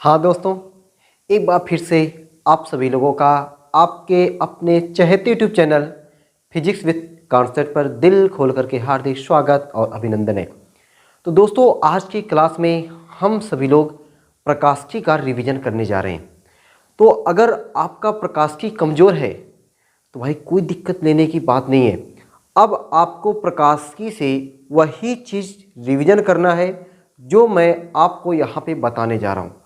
हाँ दोस्तों, एक बार फिर से आप सभी लोगों का आपके अपने चहेते YouTube channel physics with concept पर दिल खोल करके हार्दिक स्वागत और अभिनंदन है। तो दोस्तों, आज की क्लास में हम सभी लोग प्रकाशिकी का रिवीजन करने जा रहे हैं। तो अगर आपका प्रकाशिकी कमज़ोर है तो भाई कोई दिक्कत लेने की बात नहीं है। अब आपको प्रकाशिकी से वही चीज़ रिवीजन करना है जो मैं आपको यहाँ पे बताने जा रहा हूँ।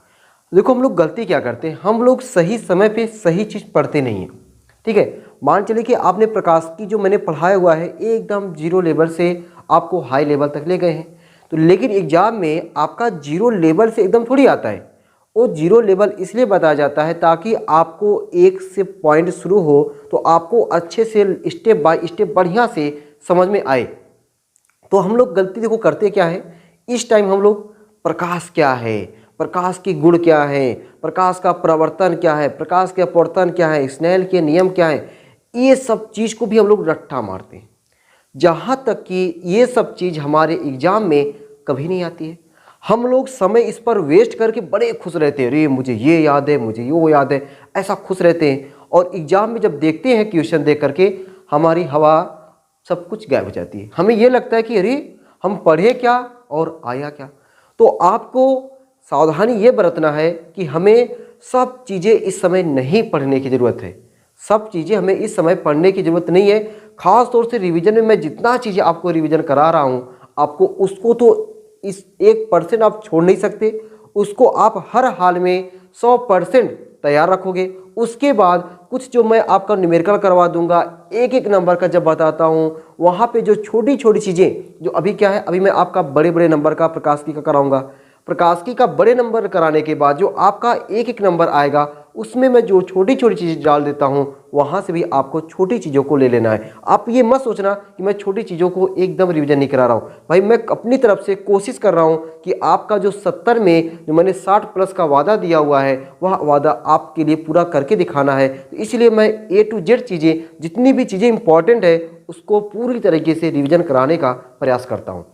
देखो, हम लोग गलती क्या करते हैं, हम लोग सही समय पे सही चीज़ पढ़ते नहीं हैं। ठीक है, मान चलिए कि आपने प्रकाशिकी जो मैंने पढ़ाया हुआ है एकदम जीरो लेवल से आपको हाई लेवल तक ले गए हैं, तो लेकिन एग्जाम में आपका जीरो लेवल से एकदम थोड़ी आता है। वो जीरो लेवल इसलिए बताया जाता है ताकि आपको एक से पॉइंट शुरू हो तो आपको अच्छे से स्टेप बाय स्टेप बढ़िया से समझ में आए। तो हम लोग गलती देखो करते क्या है, इस टाइम हम लोग प्रकाश क्या है, प्रकाश की गुण क्या है, प्रकाश का प्रवर्तन क्या है, प्रकाश के अपवर्तन क्या है, स्नेल के नियम क्या है, ये सब चीज़ को भी हम लोग रट्टा मारते हैं। जहाँ तक कि ये सब चीज़ हमारे एग्जाम में कभी नहीं आती है। हम लोग समय इस पर वेस्ट करके बड़े खुश रहते हैं, अरे मुझे ये याद है, मुझे वो याद है, ऐसा खुश रहते हैं। और एग्जाम में जब देखते हैं क्वेश्चन देख करके हमारी हवा सब कुछ गायब हो जाती है। हमें ये लगता है कि अरे हम पढ़े क्या और आया क्या। तो आपको सावधानी ये बरतना है कि हमें सब चीज़ें इस समय नहीं पढ़ने की ज़रूरत है। सब चीज़ें हमें इस समय पढ़ने की ज़रूरत नहीं है। ख़ास तौर से रिवीजन में मैं जितना चीज़ें आपको रिवीजन करा रहा हूँ, आपको उसको तो इस 1% आप छोड़ नहीं सकते। उसको आप हर हाल में 100% तैयार रखोगे। उसके बाद कुछ जो मैं आपका न्यूमेरिकल करवा दूंगा, एक एक नंबर का जब बताता हूँ, वहाँ पे जो छोटी छोटी चीज़ें जो अभी क्या है, अभी मैं आपका बड़े बड़े नंबर का प्रकाशिकी का कराऊंगा। प्रकाशिकी का बड़े नंबर कराने के बाद जो आपका एक एक नंबर आएगा उसमें मैं जो छोटी छोटी चीज़ें डाल देता हूँ, वहाँ से भी आपको छोटी चीज़ों को ले लेना है। आप ये मत सोचना कि मैं छोटी चीज़ों को एकदम रिवीजन नहीं करा रहा हूँ। भाई मैं अपनी तरफ से कोशिश कर रहा हूँ कि आपका जो 70 में जो मैंने 60 प्लस का वादा दिया हुआ है, वह वादा आपके लिए पूरा करके दिखाना है। तो इसलिए मैं A to Z चीज़ें, जितनी भी चीज़ें इंपॉर्टेंट है, उसको पूरी तरीके से रिविज़न कराने का प्रयास करता हूँ।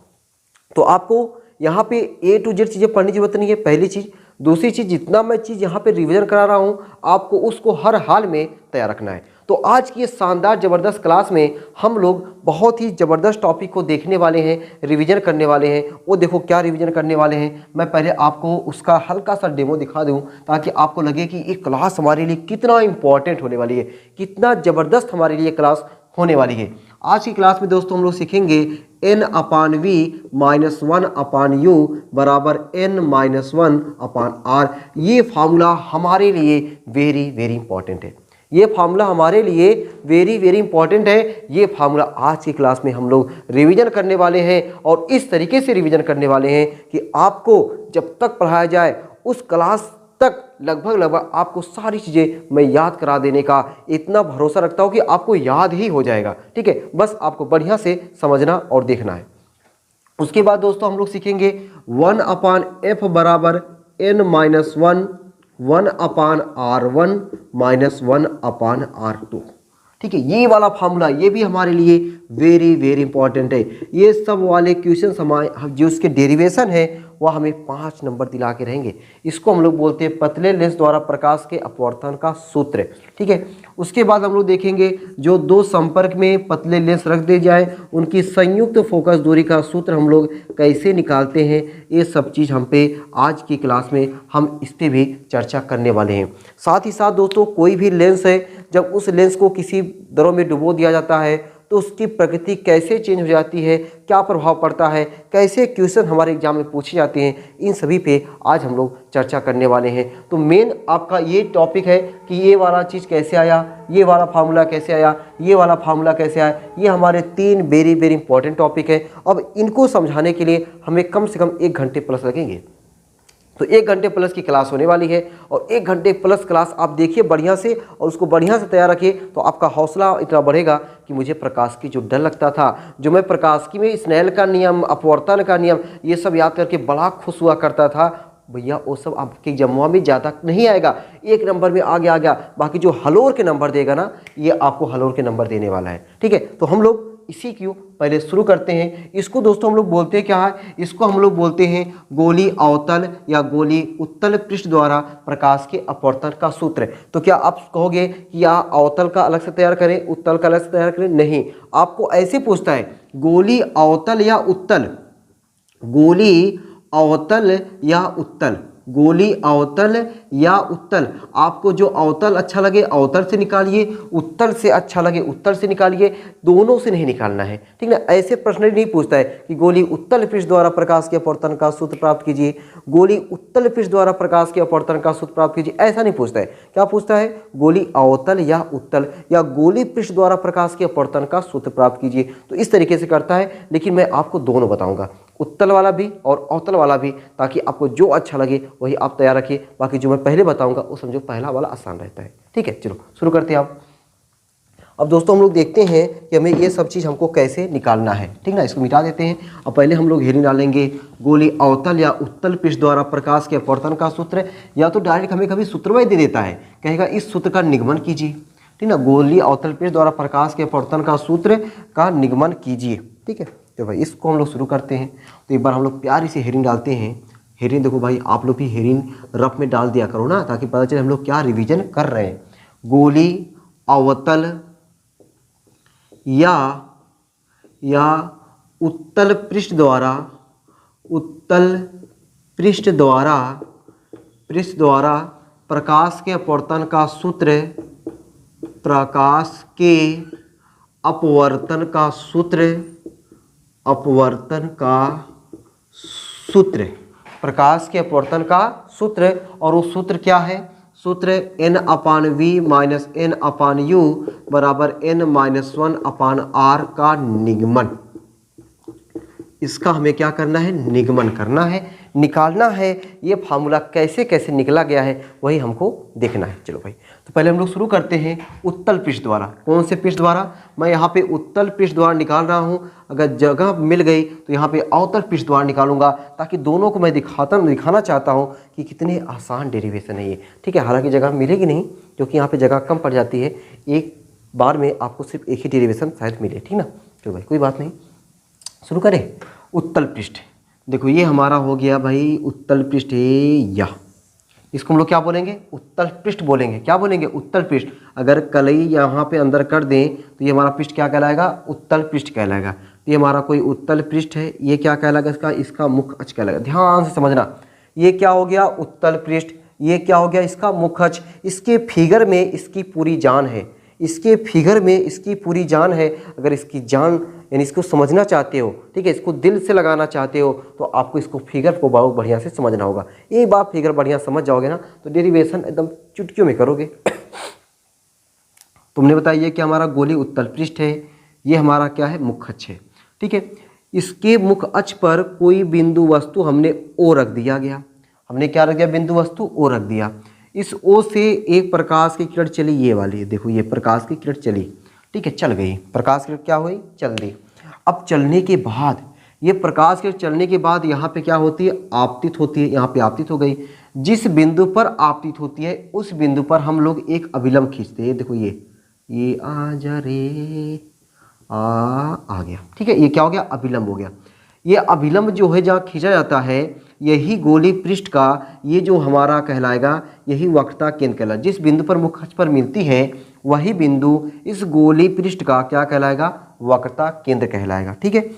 तो आपको यहाँ पे A to Z चीज़ें पढ़ने की जरूरत नहीं है, पहली चीज़। दूसरी चीज़, जितना मैं चीज़ यहाँ पे रिवीजन करा रहा हूँ, आपको उसको हर हाल में तैयार रखना है। तो आज की ये शानदार ज़बरदस्त क्लास में हम लोग बहुत ही ज़बरदस्त टॉपिक को देखने वाले हैं, रिवीजन करने वाले हैं। वो देखो क्या रिवीजन करने वाले हैं, मैं पहले आपको उसका हल्का सा डेमो दिखा दूँ ताकि आपको लगे कि ये क्लास हमारे लिए कितना इंपॉर्टेंट होने वाली है, कितना ज़बरदस्त हमारे लिए क्लास होने वाली है। आज की क्लास में दोस्तों हम लोग सीखेंगे n/v - 1/u बराबर n-1/r। ये फार्मूला हमारे लिए वेरी वेरी इंपॉर्टेंट है। ये फार्मूला हमारे लिए वेरी वेरी इंपॉर्टेंट है। ये फार्मूला आज की क्लास में हम लोग रिवीजन करने वाले हैं और इस तरीके से रिवीजन करने वाले हैं कि आपको जब तक पढ़ाया जाए उस क्लास तक लगभग आपको सारी चीज़ें मैं याद करा देने का इतना भरोसा रखता हूँ कि आपको याद ही हो जाएगा। ठीक है, बस आपको बढ़िया से समझना और देखना है। उसके बाद दोस्तों हम लोग सीखेंगे 1/f बराबर n-1 1/r1 - 1/r2। ठीक है, ये वाला फार्मूला ये भी हमारे लिए वेरी वेरी इंपॉर्टेंट है। ये सब वाले क्वेश्चन हमारे जो उसके डेरिवेशन है वह हमें 5 नंबर दिला के रहेंगे। इसको हम लोग बोलते हैं पतले लेंस द्वारा प्रकाश के अपवर्तन का सूत्र। ठीक है, उसके बाद हम लोग देखेंगे जो दो संपर्क में पतले लेंस रख दिए जाए उनकी संयुक्त फोकस दूरी का सूत्र हम लोग कैसे निकालते हैं, ये सब चीज़ हम पे आज की क्लास में हम इस पर भी चर्चा करने वाले हैं। साथ ही साथ दोस्तों, कोई भी लेंस है, जब उस लेंस को किसी द्रव में डुबो दिया जाता है तो उसकी प्रकृति कैसे चेंज हो जाती है, क्या प्रभाव पड़ता है, कैसे क्वेश्चन हमारे एग्जाम में पूछे जाते हैं, इन सभी पे आज हम लोग चर्चा करने वाले हैं। तो मेन आपका ये टॉपिक है कि ये वाला चीज़ कैसे आया, ये वाला फार्मूला कैसे आया, ये वाला फार्मूला कैसे आया। ये हमारे 3 वेरी वेरी इंपॉर्टेंट टॉपिक है। अब इनको समझाने के लिए हमें कम से कम 1 घंटे प्लस लगेंगे। तो 1 घंटे प्लस की क्लास होने वाली है और 1 घंटे प्लस क्लास आप देखिए बढ़िया से और उसको बढ़िया से तैयार रखिए। तो आपका हौसला इतना बढ़ेगा कि मुझे प्रकाशिकी जो डर लगता था, जो मैं प्रकाशिकी में स्नेल का नियम, अपवर्तन का नियम, ये सब याद करके बड़ा खुश हुआ करता था, भैया वो सब आपके जमुआ में ज़्यादा नहीं आएगा। 1 नंबर में आ गया। बाकी जो हलोर के नंबर देगा ना, ये आपको हलोर के नंबर देने वाला है। ठीक है, तो हम लोग इसी क्यों पहले शुरू करते हैं। इसको दोस्तों हम लोग बोलते हैं क्या है, इसको हम लोग बोलते हैं गोली अवतल या गोली उत्तल पृष्ठ द्वारा प्रकाश के अपवर्तन का सूत्र। तो क्या आप कहोगे कि या अवतल का अलग से तैयार करें, उत्तल का अलग से तैयार करें? नहीं, आपको ऐसे पूछता है गोली अवतल या उत्तल, गोली अवतल या उत्तल, गोली अवतल या उत्तल। आपको जो अवतल अच्छा लगे अवतल से निकालिए, उत्तल से अच्छा लगे उत्तल से निकालिए, दोनों से नहीं निकालना है, ठीक ना। ऐसे प्रश्न नहीं पूछता है कि गोली उत्तल पृष्ठ द्वारा प्रकाश के अपवर्तन का सूत्र प्राप्त कीजिए, गोली उत्तल पृष्ठ द्वारा प्रकाश के अपवर्तन का सूत्र प्राप्त कीजिए, ऐसा नहीं पूछता है। क्या पूछता है, गोली अवतल या उत्तल या गोली पृष्ठ द्वारा प्रकाश के अपवर्तन का सूत्र प्राप्त कीजिए। तो इस तरीके से करता है, लेकिन मैं आपको दोनों बताऊंगा, उत्तल वाला भी और अवतल वाला भी, ताकि आपको जो अच्छा लगे वही आप तैयार रखिए। बाकी जो मैं पहले बताऊंगा वो समझो पहला वाला आसान रहता है, ठीक है। चलो शुरू करते हैं आप। अब दोस्तों हम लोग देखते हैं कि हमें ये सब चीज़ हमको कैसे निकालना है, ठीक ना। इसको मिटा देते हैं। अब पहले हम लोग हेडिंग डालेंगे गोली अवतल या उत्तल पृष्ठ द्वारा प्रकाश के अपवर्तन का सूत्र, या तो डायरेक्ट हमें कभी सूत्रवय दे देता है, कहेगा इस सूत्र का निगमन कीजिए, ठीक ना। गोली अवतल पृष्ठ द्वारा प्रकाश के अपवर्तन का सूत्र का निगमन कीजिए, ठीक है। तो भाई इसको हम लोग शुरू करते हैं। तो एक बार हम लोग प्यारी से हेडिंग डालते हैं। हेडिंग देखो भाई, आप लोग भी हेडिंग रफ में डाल दिया करो ना, ताकि पता चले हम लोग क्या रिवीजन कर रहे हैं। गोली अवतल या उत्तल पृष्ठ द्वारा, उत्तल पृष्ठ द्वारा प्रकाश के अपवर्तन का सूत्र, प्रकाश के अपवर्तन का सूत्र, अपवर्तन का सूत्र, प्रकाश के अपवर्तन का सूत्र। और वो सूत्र क्या है, सूत्र n/v माइनस n/u बराबर n-1/r का निगमन। इसका हमें क्या करना है, निगमन करना है, निकालना है। ये फार्मूला कैसे कैसे निकला गया है वही हमको देखना है। चलो भाई, तो पहले हम लोग शुरू करते हैं उत्तल पृष्ठ द्वारा। कौन से पृष्ठ द्वारा, मैं यहाँ पे उत्तल पृष्ठ द्वारा निकाल रहा हूँ। अगर जगह मिल गई तो यहाँ पे अवतल पृष्ठ द्वारा निकालूंगा, ताकि दोनों को मैं दिखाना चाहता हूँ कि कितने आसान डेरिवेशन है ये, ठीक है। हालांकि जगह मिलेगी नहीं, क्योंकि यहाँ पे जगह कम पड़ जाती है, एक बार में आपको सिर्फ एक ही डेरिवेशन शायद मिले, ठीक ना। चलो भाई कोई बात नहीं, शुरू करें। उत्तल पृष्ठ, देखो ये हमारा हो गया भाई उत्तल पृष्ठ है, या इसको हम लोग क्या बोलेंगे, उत्तल पृष्ठ बोलेंगे। क्या बोलेंगे, उत्तल पृष्ठ। अगर कलई यहाँ पे अंदर कर दें तो ये हमारा पृष्ठ क्या कहलाएगा, उत्तल पृष्ठ कहलाएगा। तो ये हमारा कोई उत्तल पृष्ठ है, ये क्या कहलाएगा, इसका मुख्य अक्ष कहलाएगा। ध्यान से समझना, ये क्या हो गया उत्तल पृष्ठ, ये क्या हो गया इसका मुख्य अक्ष। इसके फिगर में इसकी पूरी जान है, इसके फिगर में इसकी पूरी जान है। अगर इसकी जान यानी इसको समझना चाहते हो, ठीक है, इसको दिल से लगाना चाहते हो, तो आपको इसको फिगर को बहुत बढ़िया से समझना होगा। एक बार फिगर बढ़िया समझ जाओगे ना, तो डेरिवेशन एकदम चुटकियों में करोगे। तुमने बताइए कि हमारा गोली उत्तल पृष्ठ है, ये हमारा क्या है, मुख्य अक्ष है, ठीक है। इसके मुख्य अक्ष पर कोई बिंदु वस्तु हमने ओ रख दिया गया। हमने क्या रख दिया, बिंदु वस्तु ओ रख दिया। इस ओ से एक प्रकाश की किरण चली, ये वाली देखो, ये प्रकाश की किरण चली, ठीक है, चल गई। प्रकाश की क्या हुई, चल दी। अब चलने के बाद, ये प्रकाश के चलने के बाद यहाँ पे क्या होती है, आपतित होती है। यहाँ पे आपतित हो गई। जिस बिंदु पर आपतित होती है उस बिंदु पर हम लोग एक अभिलंब खींचते हैं। देखो ये आ जा रे, आ गया, ठीक है। ये क्या हो गया, अभिलंब हो गया। ये अभिलंब जो है जहाँ खींचा जाता है, यही गोली पृष्ठ का ये जो हमारा कहलाएगा, यही वक्रता केंद्र कहलाएगा। जिस बिंदु पर मुख्य अक्ष पर मिलती है वही बिंदु इस गोली पृष्ठ का क्या कहलाएगा, वक्रता केंद्र कहलाएगा, ठीक है।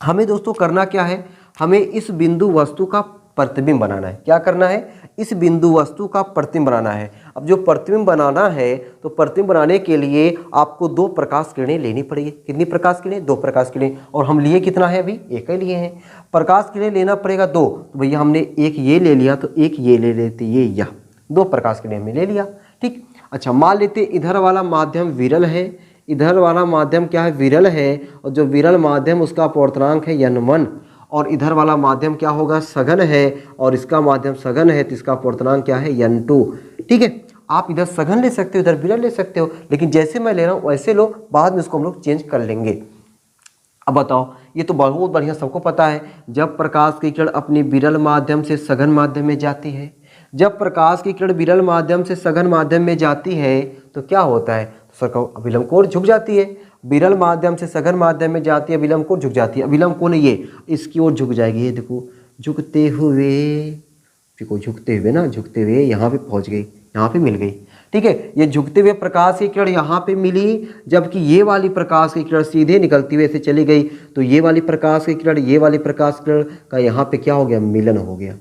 हमें दोस्तों करना क्या है, हमें इस बिंदु वस्तु का प्रतिबिंब बनाना है। क्या करना है, इस बिंदु वस्तु का प्रतिबिंब बनाना है। अब जो प्रतिबिंब बनाना है, तो प्रतिबिंब बनाने के लिए आपको दो प्रकाश किरणें लेनी पड़ेगी। कितनी प्रकाश किरणें, दो प्रकाश किरणें। और हम लिए कितना है, अभी एक ही लिए हैं। प्रकाश किरणें लेना पड़ेगा दो, तो भैया हमने एक ये ले लिया, तो एक ये ले लेते, ये या दो प्रकाश किरणें हमने ले लिया, ठीक। अच्छा, मान लेते इधर वाला माध्यम विरल है, इधर वाला माध्यम क्या है, विरल है, और जो विरल माध्यम उसका अपवर्तनांक है n1, और इधर वाला माध्यम क्या होगा, सघन है, और इसका माध्यम सघन है, तो इसका अपवर्तनांक क्या है, n2, ठीक है। आप इधर सघन ले सकते हो, इधर विरल ले सकते हो, लेकिन जैसे मैं ले रहा हूँ वैसे लो, बाद में इसको हम लोग चेंज कर लेंगे। अब बताओ, ये तो बहुत बढ़िया सबको पता है, जब प्रकाश की किरण अपनी विरल माध्यम से सघन माध्यम में जाती है, जब प्रकाश की किरण विरल माध्यम से सघन माध्यम में जाती है तो क्या होता है, अभिलंब कोण झुक जाती है। विरल माध्यम से सघन माध्यम में जाती है, अभिलंब कोण झुक जाती है। अभिलंब कोण है ये, इसकी ओर झुक जाएगी। ये देखो झुकते हुए, देखो झुकते हुए ना, झुकते हुए यहाँ पे पहुँच गई, यहाँ पे मिल गई। ठीक है, ये झुकते हुए प्रकाश की किरण यहाँ पे मिली, जबकि ये वाली प्रकाश की किरण सीधे निकलती हुए ऐसे चली गई, तो ये वाली प्रकाश की किरण, ये वाली प्रकाश किरण का यहाँ पे क्या हो गया, मिलन हो गया।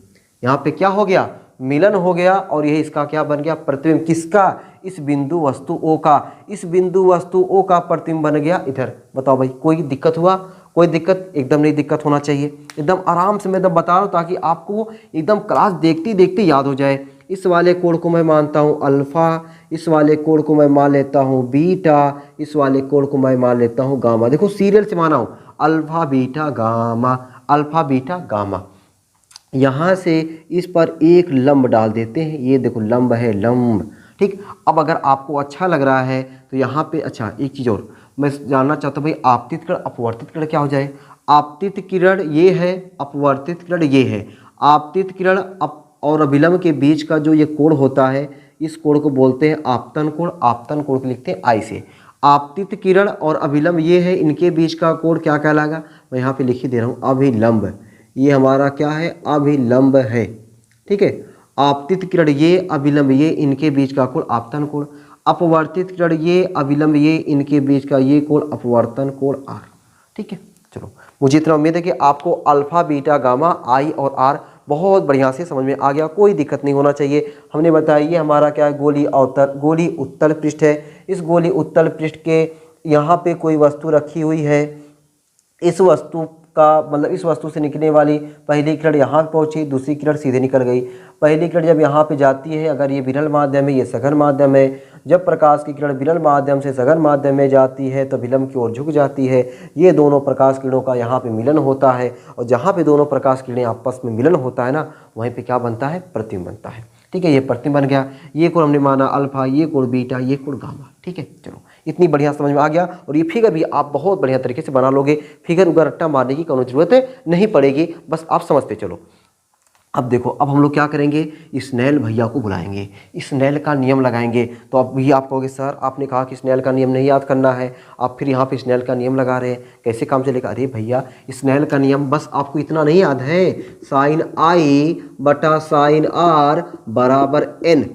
यहाँ पे क्या हो गया, मिलन हो गया, और यही इसका क्या बन गया, प्रतिबिंब। किसका, इस बिंदु वस्तु O का, इस बिंदु वस्तु O का प्रतिबिंब बन गया इधर। बताओ भाई, कोई दिक्कत हुआ? कोई दिक्कत एकदम नहीं, दिक्कत होना चाहिए। एकदम आराम से मैं एकदम बता रहा हूँ ताकि आपको एकदम क्लास देखते देखते याद हो जाए। इस वाले कोण को मैं मानता हूँ अल्फा, इस वाले कोण को मैं मान लेता हूँ बीटा, इस वाले कोण को मैं मान लेता हूँ गामा। देखो सीरियल से माना हूँ, alpha beta gamma, alpha beta gamma. यहाँ से इस पर एक लंब डाल देते हैं, ये देखो लंब है, लंब। ठीक, अब अगर आपको अच्छा लग रहा है तो यहाँ पे, अच्छा एक चीज़ और मैं जानना चाहता हूँ भाई, आपतित किरण अपवर्तित किरण क्या हो जाए। आपतित किरण ये है, अपवर्तित किरण ये है। आपतित किरण और अभिलंब के बीच का जो ये कोण होता है, इस कोण को बोलते हैं आपतन कोण। आपतन कोण को लिखते हैं आई से। आपतित किरण और अभिलंब ये है, इनके बीच का कोण क्या कहलाएगा, मैं यहाँ पे लिख ही दे रहा हूँ, अभिलंब। ये हमारा क्या है, अभिलंब है। ठीक है, आपतित किरण ये, अभिलंब ये, इनके बीच का कोण आपतन कोण। अपवर्तित किरण ये, अभिलंब ये, इनके बीच का ये कोण अपवर्तन कोण आर। ठीक है, चलो मुझे इतना उम्मीद है कि आपको अल्फा बीटा गामा आई और आर बहुत बढ़िया से समझ में आ गया, कोई दिक्कत नहीं होना चाहिए। हमने बताया ये हमारा क्या है, गोली उत्तल पृष्ठ है। इस गोली उत्तल पृष्ठ के यहाँ पे कोई वस्तु रखी हुई है। इस वस्तु का मतलब इस वस्तु से निकलने वाली पहली किरण यहाँ पहुँची, दूसरी किरण सीधे निकल गई। पहली किरण जब यहाँ पे जाती है, अगर ये विरल माध्यम है, ये सघन माध्यम है, जब प्रकाश की किरण विरल माध्यम से सघन माध्यम में जाती है तो विलंब की ओर झुक जाती है। ये दोनों प्रकाश किरणों का यहाँ पे मिलन होता है, और जहाँ पे दोनों प्रकाश किरणें आपस में मिलन होता है ना, वहीं पे क्या बनता है, प्रतिबिंब बनता है। ठीक है, ये प्रतिबिंब बन गया। ये कोण हमने माना अल्फा, ये कोण बीटा, ये कोण गामा। ठीक है, चलो इतनी बढ़िया समझ में आ गया। और ये फिगर भी आप बहुत बढ़िया तरीके से बना लोगे। फिगर उगर रट्टा मारने की कोई ज़रूरत नहीं पड़ेगी, बस आप समझते चलो। अब देखो, अब हम लोग क्या करेंगे, स्नेल भैया को बुलाएंगे, स्नेल का नियम लगाएंगे। तो अब भी आप कहोगे सर आपने कहा कि स्नेल का नियम नहीं याद करना है, आप फिर यहाँ पे स्नेल का नियम लगा रहे हैं, कैसे काम चलेगा। अरे भैया, स्नेल का नियम बस आपको इतना नहीं याद है, साइन आई बटा साइन आर बराबर एन।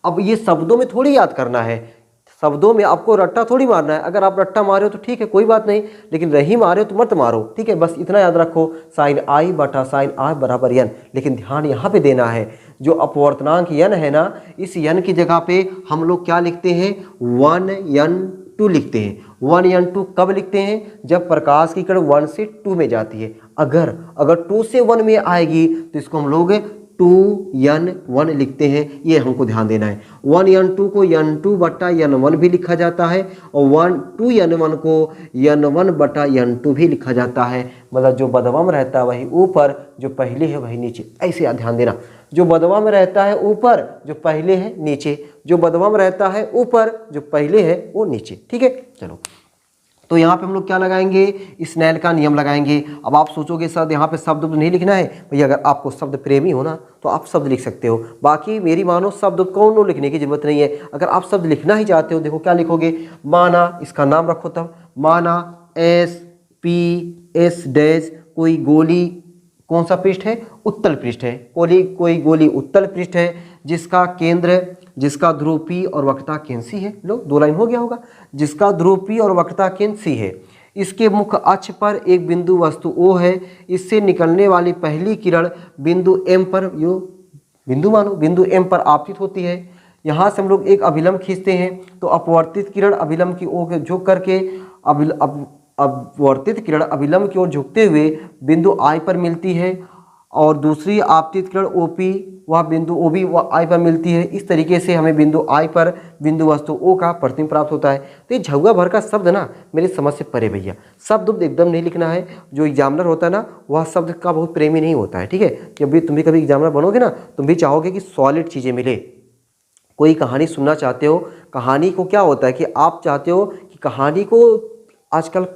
अब ये शब्दों में थोड़ी याद करना है, शब्दों में आपको रट्टा थोड़ी मारना है। अगर आप रट्टा मारे हो तो ठीक है, कोई बात नहीं, लेकिन रही मारे हो तो मत मारो। ठीक है, बस इतना याद रखो, साइन आई बटा साइन आर बराबर यन। लेकिन ध्यान यहाँ पे देना है, जो अपवर्तनांक यन है ना, इस यन की जगह पे हम लोग क्या लिखते हैं, 1n2 लिखते हैं। 1n2 कब लिखते हैं, जब प्रकाश की किरण 1 से 2 में जाती है। अगर 2 से 1 में आएगी तो इसको हम लोग 2n1 लिखते हैं। ये हमको ध्यान देना है। 1n2 को n2 बटा n1 भी लिखा जाता है, और 2n1 को n1 बटा n2 भी लिखा जाता है। मतलब जो बदवा में रहता है वही ऊपर, जो पहले है वही नीचे। ऐसे ध्यान देना, जो बदवा में रहता है ऊपर, जो पहले है नीचे, जो बदवा में रहता है ऊपर, जो पहले है वो नीचे। ठीक है, चलो तो यहाँ पे हम लोग क्या लगाएंगे, स्नेल का नियम लगाएंगे। अब आप सोचोगे सर यहाँ पे शब्द नहीं लिखना है। भैया अगर आपको शब्द प्रेमी हो ना तो आप शब्द लिख सकते हो, बाकी मेरी मानो शब्द कौन लिखने की जरूरत नहीं है। अगर आप शब्द लिखना ही चाहते हो, देखो क्या लिखोगे, माना, इसका नाम रखो तब, माना SP S कोई गोली, कौन सा पृष्ठ है, उत्तल पृष्ठ है। कोई गोली उत्तल पृष्ठ है, जिसका केंद्र, जिसका ध्रुव P और वक्रता केंद्र C है। लो 2 लाइन हो गया होगा, जिसका ध्रुव P और वक्रता केंद्र C है। इसके मुख्य अक्ष पर एक बिंदु वस्तु O है। इससे निकलने वाली पहली किरण बिंदु M पर, यो बिंदु मानो, बिंदु M पर आपतित होती है। यहाँ से हम लोग एक अभिलंब खींचते हैं, तो अपवर्तित किरण अभिलंब की ओर झुक करके अपवर्तित किरण अभिलंब की ओर झुकते हुए बिंदु I पर मिलती है, और दूसरी आपतित किरण OP वह बिंदु OB वह I पर मिलती है। इस तरीके से हमें बिंदु I पर बिंदु वस्तु O का प्रतिबिंब प्राप्त होता है। तो ये झुआ भर का शब्द ना मेरी समझ से परे भैया, शब्द एकदम नहीं लिखना है। जो एग्जामिनर होता है ना, वह शब्द का बहुत प्रेमी नहीं होता है। ठीक है, जब भी तुम भी कभी एग्जामिनर बनोगे ना, तुम भी चाहोगे कि सॉलिड चीज़ें मिले। कोई कहानी सुनना चाहते हो, कहानी को क्या होता है कि आप चाहते हो कि कहानी को, आजकल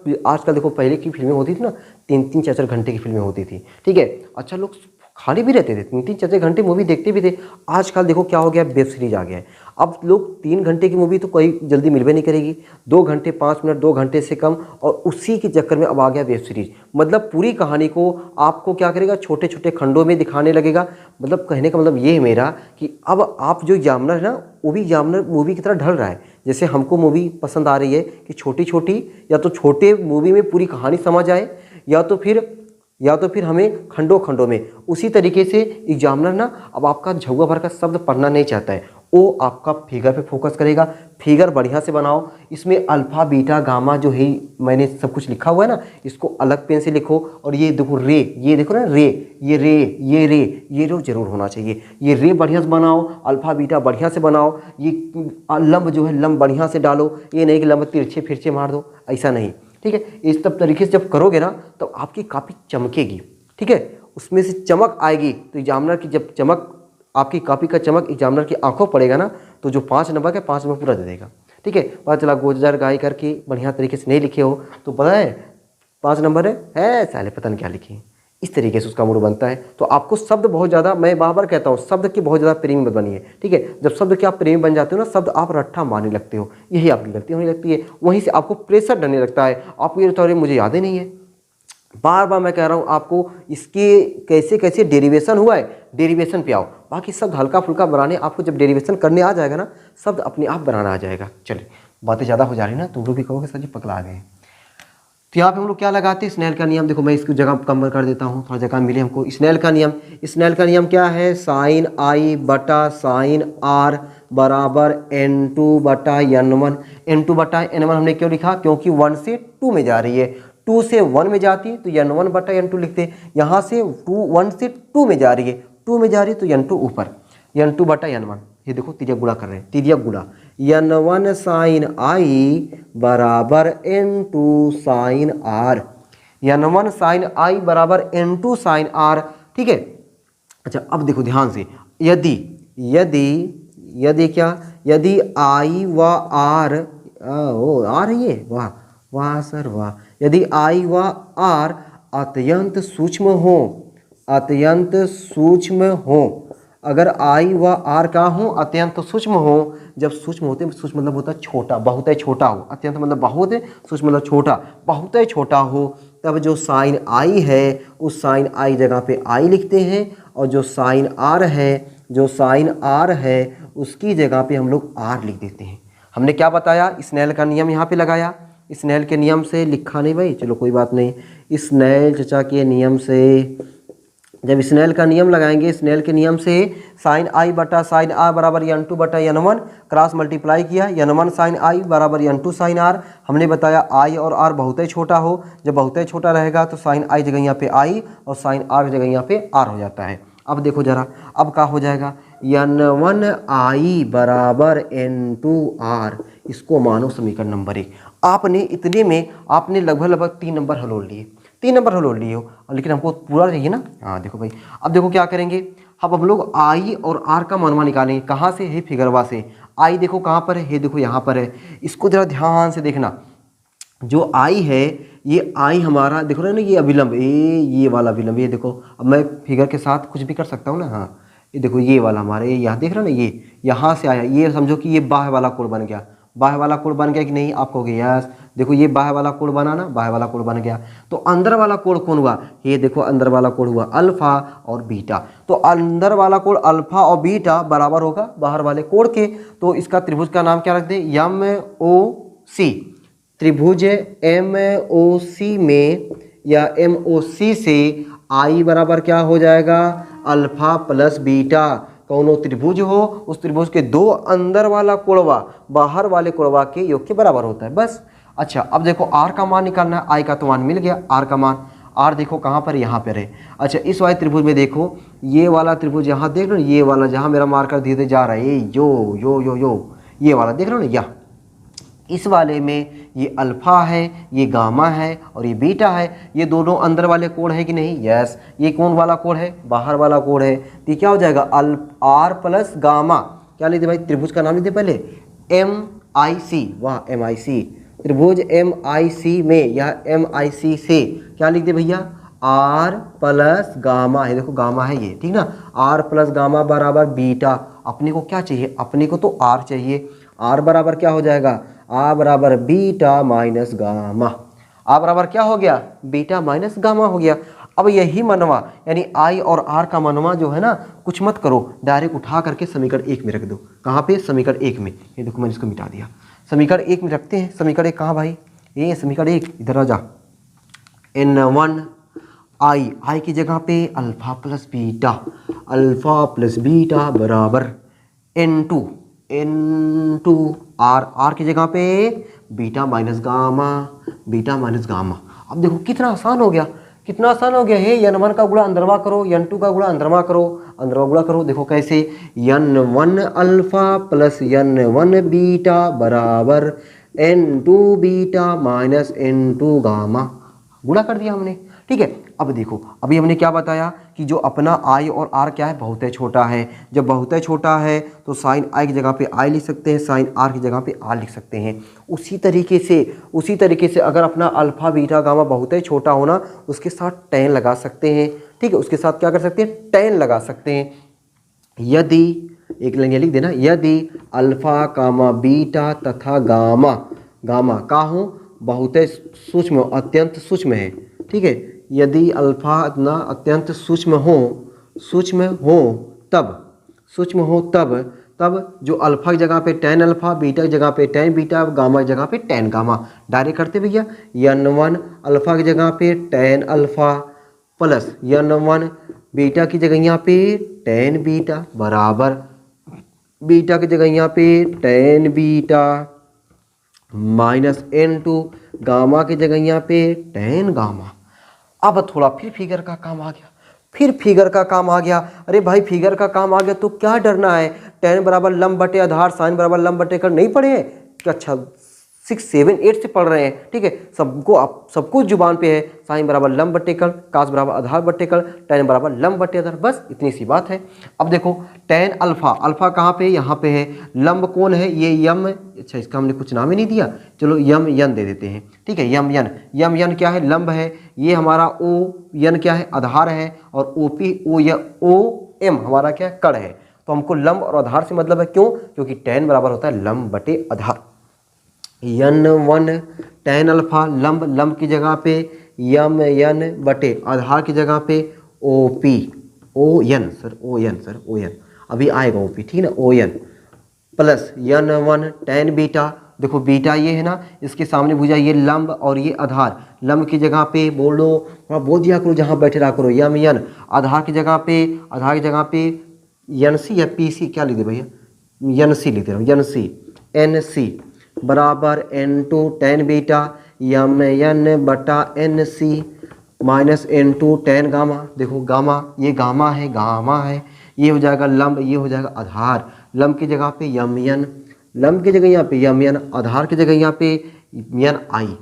देखो, पहले की फिल्में होती थी ना, 3-3 4-4 घंटे की फिल्में होती थी। ठीक है, अच्छा लोग खाली भी रहते थे, 3-3 4-4 घंटे मूवी देखते भी थे। आजकल देखो क्या हो गया, वेब सीरीज आ गया है। अब लोग 3 घंटे की मूवी तो कोई जल्दी मिलवे नहीं करेगी, 2 घंटे 5 मिनट 2 घंटे से कम, और उसी के चक्कर में अब आ गया वेब सीरीज। मतलब पूरी कहानी को आपको क्या करेगा, छोटे छोटे खंडों में दिखाने लगेगा। मतलब कहने का मतलब ये है मेरा कि अब आप जो एग्जामिनर है ना, वो भी एग्जामिनर मूवी की तरह ढल रहा है। जैसे हमको मूवी पसंद आ रही है कि छोटी छोटी, या तो छोटे मूवी में पूरी कहानी समझ आए, या तो फिर हमें खंडों खंडों में। उसी तरीके से एग्जामिनर ना अब आपका झुआ भर का शब्द पढ़ना नहीं चाहता है, वो आपका फिगर पे फोकस करेगा। फिगर बढ़िया से बनाओ, इसमें अल्फा बीटा गामा जो है मैंने सब कुछ लिखा हुआ है ना, इसको अलग पेन से लिखो। और ये देखो रे, ये देखो ना रे, ये रो जरूर होना चाहिए। ये रे बढ़िया से बनाओ, अल्फा बीटा बढ़िया से बनाओ, ये लंब जो है लंब बढ़िया से डालो। ये नहीं कि लंब तिरछे फिरछे मार दो, ऐसा नहीं, ठीक है। इस तब तरीके से जब करोगे ना तो आपकी कॉपी चमकेगी, ठीक है, उसमें से चमक आएगी। तो एग्जामिनर की जब चमक, आपकी कॉपी का चमक एग्जामिनर की आंखों पड़ेगा ना, तो जो 5 नंबर का 5 नंबर पूरा दे देगा, ठीक है। पता चला गोजर गाय करके बढ़िया तरीके से नहीं लिखे हो तो पता है 5 नंबर है साले पता नहीं क्या लिखे। इस तरीके से उसका मूड बनता है। तो आपको शब्द बहुत ज़्यादा, मैं बार कहता हूँ, शब्द की बहुत ज़्यादा प्रेमी मत बनिए, ठीक है। जब शब्द के आप प्रेमी बन जाते हो ना, शब्द आप रट्टा मारने लगते हो, यही आपकी गलती होने लगती है। वहीं से आपको प्रेशर डरने लगता है, आपको ये लगता है मुझे याद ही नहीं है। बार बार मैं कह रहा हूँ आपको, इसके कैसे कैसे डेरिवेशन हुआ है, डेरिवेशन पे आओ। बाकी शब्द हल्का फुल्का बनाने, आपको जब डेरिवेशन करने आ जाएगा ना, शब्द अपने आप बनाना आ जाएगा। चलिए, बातें ज़्यादा हो जा रही ना, तुम लोग भी कहोगे सर जी पकड़ा गए। तो यहाँ पे हम लोग क्या लगाते हैं, स्नेल का नियम। देखो मैं इसकी जगह कम कर देता हूँ, थोड़ा जगह मिले हमको। स्नेल का नियम, स्नेल का नियम क्या है, साइन आई बटा साइन आर बराबर N2 बटा N1। N2 बटा N1 हमने क्यों लिखा, क्योंकि 1 से 2 में जा रही है, 2 से 1 में जाती है तो N1 बटा N2 लिखते हैं। यहाँ से 1 से 2 में जा रही है, 2 में जा रही है तो N2 ऊपर, N2 बटा N1। ये देखो तिर्यक गुणा कर रहे हैं, तिर्यक गुणा। N1 साइन आई बराबर N2 sign are, N1 sign आई बराबर N2 साइन आर, ठीक है। अच्छा अब देखो ध्यान से, यदि यदि यदि क्या, यदि आई व आर, ओ आर, ये वाह वाह सर वाह, यदि आई व आर अत्यंत सूक्ष्म हो, अत्यंत सूक्ष्म हो, अगर आई व आर का हो अत्यंत सूक्ष्म हो, जब सूक्ष्म होते हैं, सूक्ष्म मतलब होता है छोटा, बहुत छोटा हो, अत्यंत मतलब बहुत है, सूक्ष्म मतलब छोटा, बहुत छोटा हो, तब जो साइन आई है उस साइन आई जगह पे आई लिखते हैं, और जो साइन आर है, जो साइन आर है उसकी जगह पे हम लोग आर लिख देते हैं। हमने क्या बताया, स्नेल का नियम यहाँ पे लगाया। स्नेल के नियम से लिखा नहीं भाई, चलो कोई बात नहीं। स्नेल चचा के नियम से, जब स्नेल का नियम लगाएंगे, स्नेल के नियम से साइन आई बटा साइन आर बराबर N2 बटा N1, क्रॉस मल्टीप्लाई किया, N1 साइन आई बराबर N2 साइन आर। हमने बताया आई और आर बहुत ही छोटा हो, जब बहुत ही छोटा रहेगा तो साइन आई जगह यहाँ पे आई और साइन आर जगह यहाँ पे आर हो जाता है। अब देखो जरा, अब क्या हो जाएगा, N1 आई बराबर N2 आर, इसको मानो समीकरण नंबर 1। आपने इतने में आपने लगभग 3 नंबर हल लिए, 3 नंबर हल लिए हो, लेकिन हमको पूरा चाहिए ना। हाँ देखो भाई, अब देखो क्या करेंगे, अब हम लोग आई और आर का मानवा निकालेंगे। कहाँ से है, फिगरवा से। आई देखो कहाँ पर है, ये देखो यहाँ पर है। इसको जरा ध्यान से देखना, जो आई है ये आई हमारा देखो ना, ये अविलंब, ये वाला अविलंब, ये देखो। अब मैं फिगर के साथ कुछ भी कर सकता हूँ ना, हाँ ये देखो ये वाला हमारा, ये यहाँ देख रहे हो ना, ये यहाँ से आया, ये समझो कि ये बाह्य वाला कोण बन गया। बाह्य वाला कोण बन गया कि नहीं, आप कहोगे यस। देखो ये बाह्य वाला कोण बना ना, बाह्य वाला कोण बन गया। तो अंदर वाला कोण कौन हुआ, ये देखो अंदर वाला कोण हुआ अल्फा और बीटा। तो अंदर वाला कोण अल्फा और बीटा बराबर होगा बाहर वाले कोण के। तो इसका त्रिभुज का नाम क्या रख दें, MOC। त्रिभुज MOC में या MOC से आई बराबर क्या हो जाएगा, अल्फा प्लस बीटा। कौनो त्रिभुज हो, उस त्रिभुज के 2 अंदर वाला कोणवा बाहर वाले कोणवा के योग के बराबर होता है, बस। अच्छा अब देखो आर का मान निकालना है, आई का तो मान मिल गया, आर का मान, आर देखो कहाँ पर, यहाँ पर है। अच्छा इस वाले त्रिभुज में देखो, ये वाला त्रिभुज यहाँ देख लो, ये वाला जहाँ मेरा मार्कर धीरे धीरे जा रहा है, यो ये वाला देख लो ना, यहाँ इस वाले में ये अल्फा है, ये गामा है और ये बीटा है। ये दोनों अंदर वाले कोण है कि नहीं, यस। ये कौन वाला कोण है, बाहर वाला कोण है। तो क्या हो जाएगा, आर प्लस गामा, क्या लिखते भाई, त्रिभुज का नाम लिखते पहले, MIC, वाह MIC। त्रिभुज MIC में या MIC से क्या लिख दे भैया, आर प्लस गामा है, देखो गामा है ये, ठीक ना। आर प्लस गामा बराबर बीटा, अपने को क्या चाहिए, अपने को तो आर चाहिए। आर बराबर क्या हो जाएगा, आर बराबर बीटा माइनस गामा। आर बराबर क्या हो गया, बीटा माइनस गामा हो गया। अब यही मनवा यानी आई और आर का मनवा जो है ना, कुछ मत करो, डायरेक्ट उठा करके समीकरण 1 में रख दो। कहाँ पे, समीकरण 1 में। ये देखो मैंने इसको मिटा दिया। समीकरण 1 में रखते हैं। समीकरण 1 कहाँ भाई, ये समीकरण 1, इधर आ जा। n1 आई की जगह पे अल्फा प्लस बीटा बराबर n2 आर की जगह पे बीटा माइनस गामा। अब देखो कितना आसान हो गया, कितना आसान हो गया है। n1 का गुणा अंदरवा करो, n2 का गुणा अंदरवा करो, गुणा करो। देखो कैसे, n1 alpha plus n1 beta बराबर n2 beta minus n2 gamma. गुणा कर दिया हमने, ठीक है। अब देखो, अभी हमने क्या बताया कि जो अपना आई और आर क्या है, बहुत छोटा है। जब बहुत छोटा है तो साइन आई की जगह पे आई लिख सकते हैं, साइन आर की जगह पे आर लिख सकते हैं। उसी तरीके से अगर अपना अल्फा बीटा गामा बहुत छोटा होना, उसके साथ टैन लगा सकते हैं, ठीक है। उसके साथ क्या कर सकते हैं, टैन लगा सकते हैं। यदि एक लाइन लिख देना, यदि अल्फा कामा बीटा तथा गामा का हो बहुत सूक्ष्म, अत्यंत सूक्ष्म है, ठीक है। यदि अल्फा इतना अत्यंत सूक्ष्म हो तब जो अल्फा की जगह पे टैन अल्फा, बीटा की जगह पे टैन बीटा, गामा की जगह पे टैन गामा। डायरेक्ट करते भैया, n1 अल्फा की जगह पे tan alpha plus n1 beta की जगह यहाँ पे टैन बीटा बराबर बीटा की जगह यहाँ पे tan beta minus n2 gamma की जगह यहाँ पे टैन गामा। अब थोड़ा फिर फिगर का काम आ गया, अरे भाई फिगर का काम आ गया तो क्या डरना है। टैन बराबर लंब बटे आधार, साइन बराबर लंब बटे कर्ण नहीं पढ़े हैं क्या? अच्छा 6, 7, 8 से पढ़ रहे हैं, ठीक है। सबको जुबान पे है। साइन बराबर लंब बटे कर्ण, कास बराबर आधार बटे कर्ण, टैन बराबर लंब बटे आधार, बस इतनी सी बात है। अब देखो टैन अल्फा कहाँ पे, यहाँ पे है। लंब कौन है, ये यम। अच्छा इसका हमने कुछ नाम ही नहीं दिया, चलो यम यन दे देते हैं, ठीक है। यम यन क्या है, लंब है। ये हमारा ओ यन क्या है, आधार है। और ओ एम हमारा क्या है, कर्ण है। तो हमको लंब और आधार से मतलब है, क्यों? क्योंकि टैन बराबर होता है लंब बटे आधार। n1 टैन अल्फा लंब की जगह पे यम यन बटे आधार की जगह पे ओ एन अभी आएगा OP, ठीक है ना, ON plus n1 tan beta. देखो बीटा ये है ना, इसके सामने भुजा ये लंब और ये आधार। लंब की जगह पे बोल दिया करो, जहाँ बैठे रहा करो यम यन। आधार की जगह पे NC या PC क्या लिख दे भैया, NC लिख दे रहा हूँ, NC बराबर n2 टैन बीटा यम यन बटा NC minus n2 tan gamma. देखो गामा, ये गामा है, ये हो जाएगा लंब, ये हो जाएगा आधार। लंब की जगह पे यम यन, लंब की जगह यहाँ पे यम यन, आधार की जगह यहाँ पे यन आई,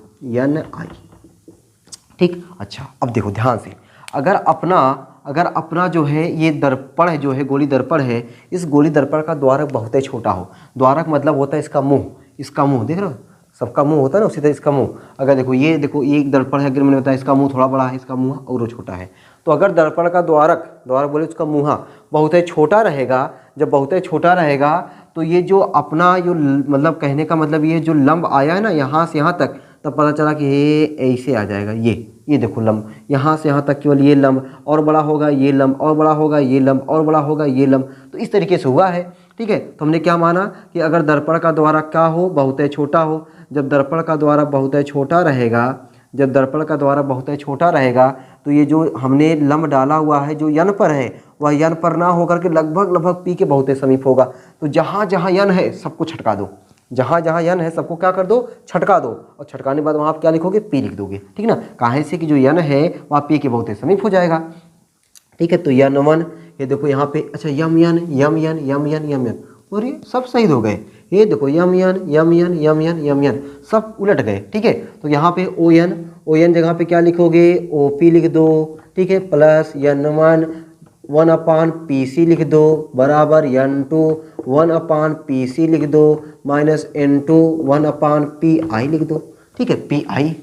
ठीक। अच्छा अब देखो ध्यान से, अगर अपना जो है ये दर्पण है, जो है गोली दर्पण है, इस गोली दर्पण का द्वारक बहुत छोटा हो। द्वारक मतलब होता है इसका मुंह, देख रहे हो, सबका मुंह होता है ना, उसी तरह इसका मुंह। अगर देखो ये एक दर्पण है, अगर मैंने बताया इसका मुंह थोड़ा बड़ा है, इसका मुंह और छोटा है। तो अगर दर्पण का द्वारक बोले उसका मुँह बहुत छोटा रहेगा, जब बहुत छोटा रहेगा तो ये जो अपना जो मतलब कहने का मतलब ये जो लंब आया है ना यहाँ से यहाँ तक, तब पता चला कि ये ऐसे आ जाएगा। ये देखो लंब यहाँ से यहाँ तक केवल ये लंब, और बड़ा होगा ये लंब, और बड़ा होगा ये लंब, और बड़ा होगा ये लंब। तो इस तरीके से हुआ है, ठीक है। तो हमने क्या माना कि अगर दर्पण का द्वारक क्या हो, बहुत छोटा हो। जब दर्पण का द्वारक बहुत छोटा रहेगा, तो ये जो हमने लंब डाला हुआ है जो यन पर है, वह यन पर ना होकर के लगभग पी के बहुत समीप होगा। तो जहाँ जहाँ यन है सबको छटका दो, जहाँ जहाँ यन है सबको क्या कर दो, छटका दो। और छटकाने के बाद वहाँ आप क्या लिखोगे, पी लिख दोगे, ठीक ना। काहे से कि जो यन है वहाँ पी के बहुत समीप हो जाएगा, ठीक है। तो n1 ये देखो यहाँ पे, अच्छा यम यन और ये सब शहीद हो गए। ये देखो यम यन सब उलट गए, ठीक है। तो यहाँ पे ON जगह पे क्या लिखोगे, OP लिख दो, ठीक है, प्लस n1 1/PC लिख दो बराबर n2 1/PC लिख दो माइनस n2 1/PI लिख दो, ठीक है, PI।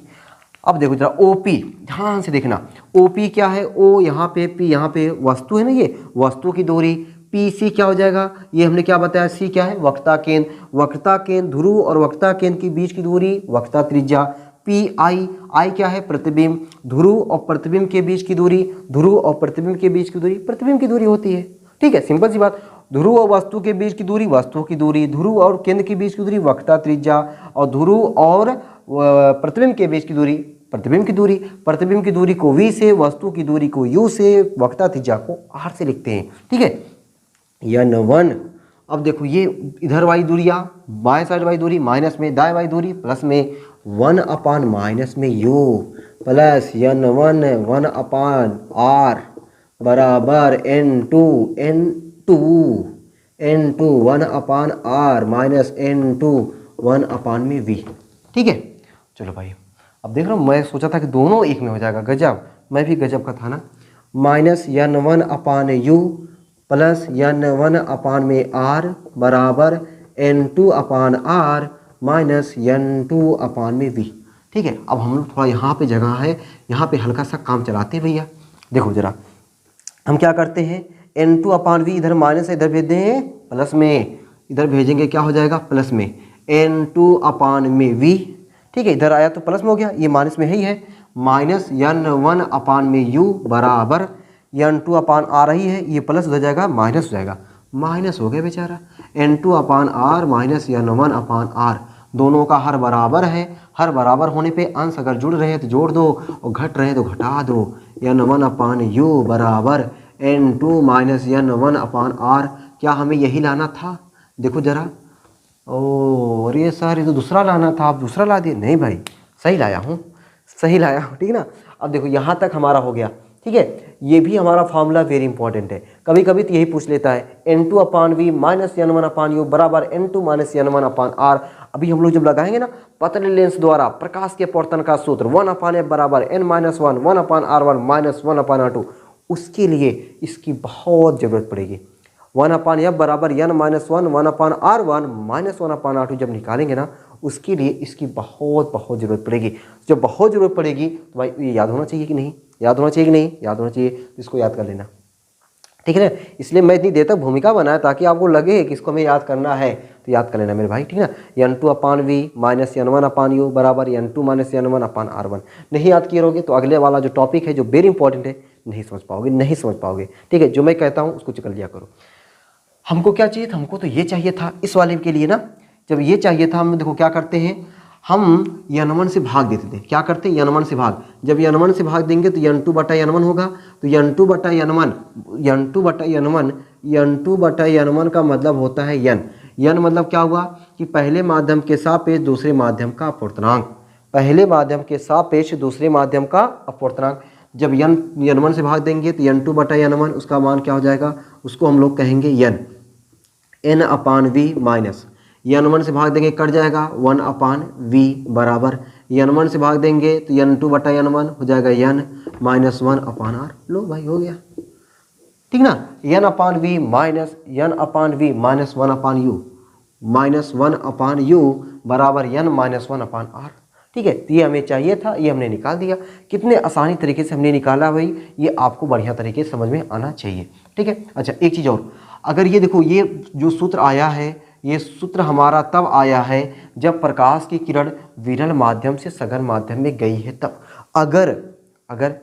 अब देखो जरा OP, ध्यान से देखना। OP क्या है, O यहाँ पे, P यहाँ पे, वस्तु है ना, ये वस्तु की दूरी पी सी क्या हो जाएगा, ये हमने क्या बताया, सी क्या है, वक्रता केंद्र, वक्रता केंद्र ध्रुव और वक्रता केंद्र के बीच की दूरी वक्रता त्रिज्या। पी आई, आई क्या है, प्रतिबिंब, ध्रुव और प्रतिबिंब के बीच की दूरी, ध्रुव और प्रतिबिंब के बीच की दूरी प्रतिबिंब की दूरी होती है। ठीक है, सिंपल सी बात। ध्रुव और वस्तु के बीच की दूरी वस्तु की दूरी, ध्रुव और केंद्र के बीच की दूरी वक्रता त्रिज्या, और ध्रुव और प्रतिबिंब के बीच की दूरी प्रतिबिंब की दूरी। प्रतिबिंब की दूरी को v से, वस्तु की दूरी को u से, वक्रता त्रिज्या को r से लिखते हैं। ठीक है, n1। अब देखो ये इधर वाली दूरियां, बाएं साइड वाली दूरी माइनस में, दाएं वाली दूरी प्लस में, 1 माइनस में u प्लस n1 1/r बराबर n2 1/r minus n2 1/v। ठीक है, चलो भाई अब देख रहा हूँ, मैं सोचा था कि दोनों एक में हो जाएगा, गजब, मैं भी गजब का था ना। माइनस n1/u प्लस n1/r बराबर n2/r माइनस n2/v। ठीक है, अब हम लोग थोड़ा यहाँ पे जगह है, यहाँ पे हल्का सा काम चलाते हैं भैया। देखो जरा, हम क्या करते हैं, n2/v इधर माइनस है, इधर भेज दें प्लस में, इधर भेजेंगे क्या हो जाएगा, प्लस में n2/v। ठीक है, इधर आया तो प्लस में हो गया, ये माइनस में ही है, माइनस n1/u बराबर n2 आ रही है, ये प्लस हो जाएगा माइनस हो जाएगा, माइनस हो गया बेचारा, n2/r माइनस n1/r। दोनों का हर बराबर है, हर बराबर होने पे अंश अगर जुड़ रहे हैं तो जोड़ दो और घट रहे हैं तो घटा दो। n1/u बराबर n2 माइनस n1/r। क्या हमें यही लाना था? देखो जरा, ओ अरे सर ये तो दूसरा लाना था, आप दूसरा ला दिए। नहीं भाई, सही लाया हूँ, सही लाया हूँ, ठीक ना। अब देखो यहाँ तक हमारा हो गया। ठीक है, ये भी हमारा फार्मूला वेरी इंपॉर्टेंट है, कभी कभी तो यही पूछ लेता है, n2/v माइनस n1/u बराबर n2 माइनस n1/r। अभी हम लोग जब लगाएंगे ना पतले लेंस द्वारा प्रकाश के अपवर्तन का सूत्र 1/f बराबर n-1 1/r1 माइनस 1/r2, उसके लिए इसकी बहुत ज़रूरत पड़ेगी। 1/f बराबर n-1 1/r1 माइनस 1/r2 जब निकालेंगे ना, उसके लिए इसकी बहुत ज़रूरत पड़ेगी। जब बहुत ज़रूरत पड़ेगी तो भाई ये याद होना चाहिए कि नहीं, याद होना चाहिए कि नहीं, याद होना चाहिए, तो इसको याद कर लेना। ठीक है ना, इसलिए मैं इतनी देर तक भूमिका बनाया ताकि आपको लगे कि इसको हमें याद करना है, तो याद कर लेना मेरे भाई। ठीक है ना, n2/v माइनस n1/u बराबर n2 माइनस n1/r1। नहीं याद किए रहोगे तो अगले वाला जो टॉपिक है जो वेरी इंपॉर्टेंट है नहीं समझ पाओगे, नहीं समझ पाओगे। ठीक है, जो मैं कहता हूँ उसको कर लिया करो। हमको क्या चाहिए था, हमको तो ये चाहिए था इस वाले के लिए ना, जब ये चाहिए था हम देखो क्या करते हैं, हम n1 से भाग देते थे। क्या करते हैं, n1 से भाग, जब n1 से भाग देंगे तो n2/n1 होगा, तो n2/n1 का मतलब होता है n मतलब क्या हुआ कि पहले माध्यम के सापेक्ष दूसरे माध्यम का अपवर्तनांक, पहले माध्यम के सापेक्ष दूसरे माध्यम का अपवर्तनांक। जब n1 से भाग देंगे तो n2/n1 उसका मान क्या हो जाएगा, उसको हम लोग कहेंगे n/v माइनस n1 से भाग देंगे कट जाएगा 1/v बराबर n1 से भाग देंगे तो n2/n1 हो जाएगा n माइनस 1/r। लो भाई हो गया, ठीक ना, n/v minus n/v minus 1/u minus 1/u बराबर n माइनस 1/r। ठीक है, तो ये हमें चाहिए था, ये हमने निकाल दिया। कितने आसानी तरीके से हमने निकाला भाई, ये आपको बढ़िया तरीके से समझ में आना चाहिए। ठीक है, अच्छा एक चीज़ और, अगर ये देखो ये जो सूत्र आया है, ये सूत्र हमारा तब आया है जब प्रकाश की किरण विरल माध्यम से सघन माध्यम में गई है तब। अगर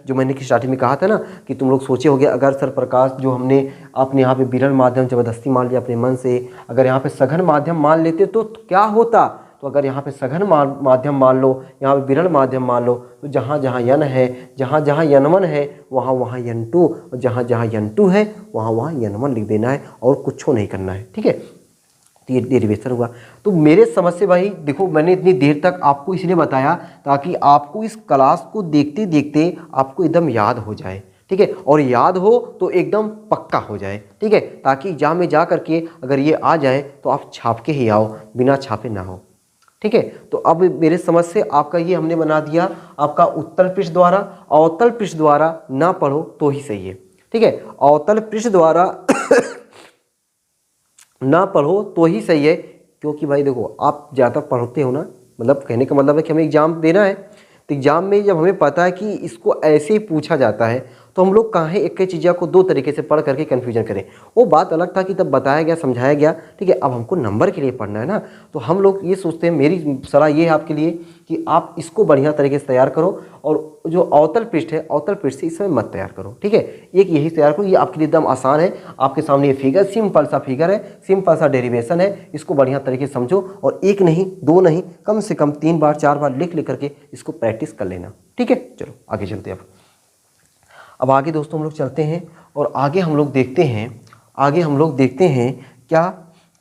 जो मैंने कि स्टार्टिंग में कहा था ना कि तुम लोग सोचे होगे, अगर सर प्रकाश जो हमने अपने यहाँ पे विरल माध्यम जबरदस्ती मान लिया अपने मन से, अगर यहाँ पे सघन माध्यम मान लेते तो क्या होता। तो अगर यहाँ पे सघन माध्यम मान लो, यहाँ पे विरल माध्यम मान लो, तो जहाँ जहाँ n है, जहाँ जहाँ n1 है वहाँ वहाँ n2, और जहाँ जहाँ n2 है वहाँ वहाँ n1 लिख देना है और कुछ नहीं करना है। ठीक है, तो ये डेरिवेशन हुआ। तो मेरे समझ से भाई देखो, मैंने इतनी देर तक आपको इसलिए बताया ताकि आपको इस क्लास को देखते देखते आपको एकदम याद हो जाए। ठीक है, और याद हो तो एकदम पक्का हो जाए। ठीक है, ताकि एग्जाम में जा करके अगर ये आ जाए तो आप छाप के ही आओ, बिना छापे ना हो। ठीक है, तो अब मेरे समझ से आपका ये हमने बना दिया आपका उत्तल पृष्ठ द्वारा। अवतल पृष्ठ द्वारा ना पढ़ो तो ही सही है। ठीक है, अवतल पृष्ठ द्वारा ना पढ़ो तो ही सही है, क्योंकि भाई देखो आप ज़्यादा पढ़ते हो ना, मतलब कहने का मतलब है कि हमें एग्जाम देना है, तो एग्जाम में जब हमें पता है कि इसको ऐसे ही पूछा जाता है तो हम लोग काहे एक ही चीज़ों को दो तरीके से पढ़ करके कन्फ्यूजन करें। वो बात अलग था कि तब बताया गया, समझाया गया, ठीक है। अब हमको नंबर के लिए पढ़ना है ना, तो हम लोग ये सोचते हैं, मेरी सलाह ये है आपके लिए कि आप इसको बढ़िया तरीके से तैयार करो, और जो अवतल पृष्ठ है, अवतल पृष्ठ से इसमें मत तैयार करो, ठीक है। एक यही तैयार करो, ये आपके लिए एकदम आसान है। आपके सामने ये फिगर, सिंपल सा फिगर है, सिंपल सा डेरिवेशन है, इसको बढ़िया तरीके से समझो और एक नहीं, दो नहीं, कम से कम 3 बार 4 बार लिख करके इसको प्रैक्टिस कर लेना, ठीक है। चलो आगे चलते हैं। अब आगे दोस्तों हम लोग चलते हैं और आगे हम लोग देखते हैं क्या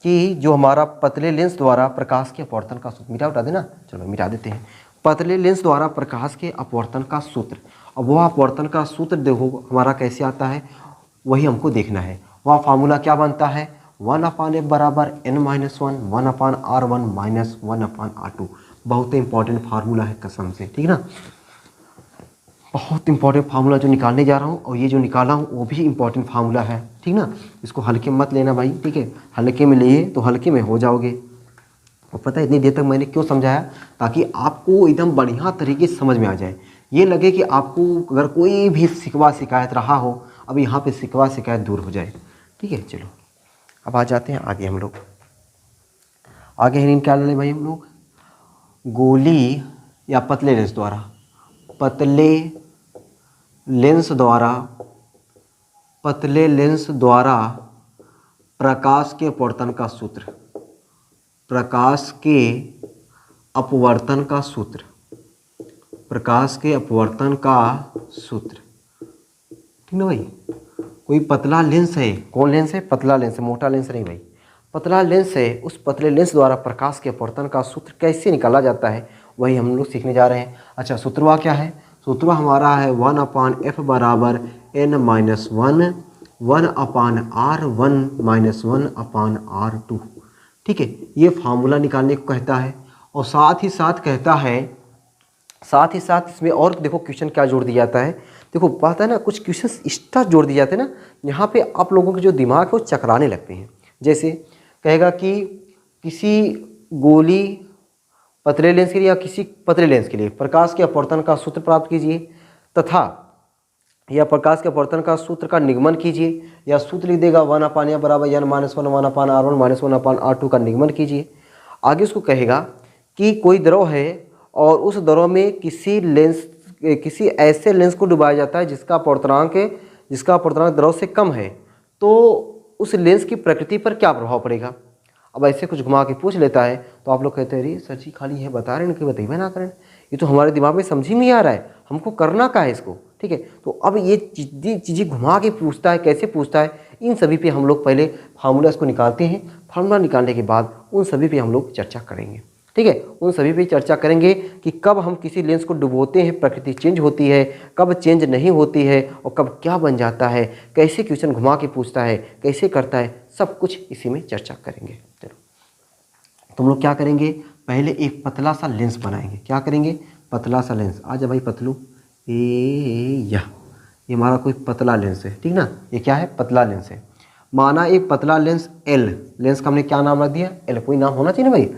कि जो हमारा पतले लेंस द्वारा प्रकाश के अपवर्तन का सूत्र, मिटा देना, चलो मिटा देते हैं। पतले लेंस द्वारा प्रकाश के अपवर्तन का सूत्र, अब वह अपवर्तन का सूत्र देखो हमारा कैसे आता है, वही हमको देखना है। वह फार्मूला क्या बनता है, 1/f बराबर n-1 1/r1 माइनस 1/r2। बहुत इंपॉर्टेंट फार्मूला है कसम से, ठीक है ना, बहुत इंपॉर्टेंट फार्मूला जो निकालने जा रहा हूँ, और ये जो निकाला हूँ वो भी इंपॉर्टेंट फार्मूला है, ठीक ना। इसको हल्के मत लेना भाई, ठीक है, हल्के में लिए तो हल्के में हो जाओगे। और पता है इतनी देर तक मैंने क्यों समझाया, ताकि आपको एकदम बढ़िया तरीके से समझ में आ जाए, ये लगे कि आपको अगर कोई भी शिकवा शिकायत रहा हो, अब यहाँ पे शिकवा शिकायत दूर हो जाए, ठीक है। चलो अब आ जाते हैं आगे। हम लोग आगे है क्या ले भाई, हम लोग गोली या पतले लेंस द्वारा, पतले लेंस द्वारा प्रकाश के अपवर्तन का सूत्र, प्रकाश के अपवर्तन का सूत्र, प्रकाश के अपवर्तन का सूत्र, ठीक ना भाई। कोई पतला लेंस है, कौन लेंस है, पतला लेंस है, मोटा लेंस नहीं भाई, पतला लेंस है, उस पतले लेंस द्वारा प्रकाश के अपवर्तन का सूत्र कैसे निकाला जाता है, वही हम लोग सीखने जा रहे हैं। अच्छा, सूत्रवा क्या है, सूत्रवा हमारा है 1/f बराबर n-1 1/r1 माइनस 1/r2, ठीक है। ये फार्मूला निकालने को कहता है, और साथ ही साथ कहता है, साथ ही साथ इसमें और देखो क्वेश्चन क्या जोड़ दिया जाता है। देखो बात है ना, कुछ क्वेश्चन एक्स्ट्रा जोड़ दिए जाते हैं ना, यहाँ पे आप लोगों के जो दिमाग है वो चकराने लगते हैं। जैसे कहेगा कि किसी गोली पतले लेंस के लिए या किसी पतले लेंस के लिए प्रकाश के अपवर्तन का सूत्र प्राप्त कीजिए, तथा या प्रकाश के अपवर्तन का सूत्र का निगमन कीजिए, या सूत्र लिख देगा 1/f बराबर n-1 1/r1 माइनस 1/r2 का निगमन कीजिए। आगे उसको कहेगा कि कोई द्रव है और उस द्रव में किसी ऐसे लेंस को डुबाया जाता है जिसका अपवर्तनांक द्रव से कम है, तो उस लेंस की प्रकृति पर क्या प्रभाव पड़ेगा। अब ऐसे कुछ घुमा के पूछ लेता है तो आप लोग कहते हैं, अरे सर जी खाली है बता रहे हैं कि बताइए ना करें, ये तो हमारे दिमाग में समझ ही नहीं आ रहा है, हमको करना क्या है इसको, ठीक है। तो अब ये चीज़ें घुमा के पूछता है, कैसे पूछता है, इन सभी पे हम लोग पहले फार्मूला इसको निकालते हैं। फार्मूला निकालने के बाद उन सभी पे हम लोग चर्चा करेंगे, ठीक है। उन सभी पे चर्चा करेंगे कि कब हम किसी लेंस को डुबोते हैं प्रकृति चेंज होती है, कब चेंज नहीं होती है, और कब क्या बन जाता है, कैसे क्वेश्चन घुमा के पूछता है, कैसे करता है, सब कुछ इसी में चर्चा करेंगे। चलो तुम लोग क्या करेंगे, पहले एक पतला सा लेंस बनाएंगे। क्या करेंगे, पतला सा लेंस। आ जा भाई पतलू, ये हमारा कोई पतला लेंस है, ठीक ना, ये क्या है, पतला लेंस है। माना एक पतला लेंस एल, लेंस का हमने क्या नाम रख दिया, एल, कोई नाम होना चाहिए ना भाई,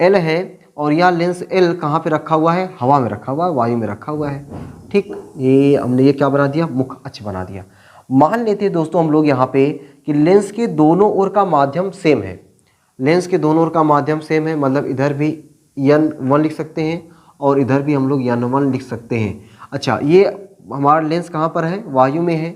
एल है, और यह लेंस एल कहाँ पे रखा हुआ है, हवा में रखा हुआ है, वायु में रखा हुआ है, ठीक। ये हमने ये क्या बना दिया, मुख अक्ष बना दिया। मान लेते हैं दोस्तों हम लोग यहाँ पे कि लेंस के दोनों ओर का माध्यम सेम है, लेंस के दोनों ओर का माध्यम सेम है, मतलब इधर भी n1 लिख सकते हैं और इधर भी हम लोग n1 लिख सकते हैं। अच्छा, ये हमारा लेंस कहाँ पर है, वायु में है,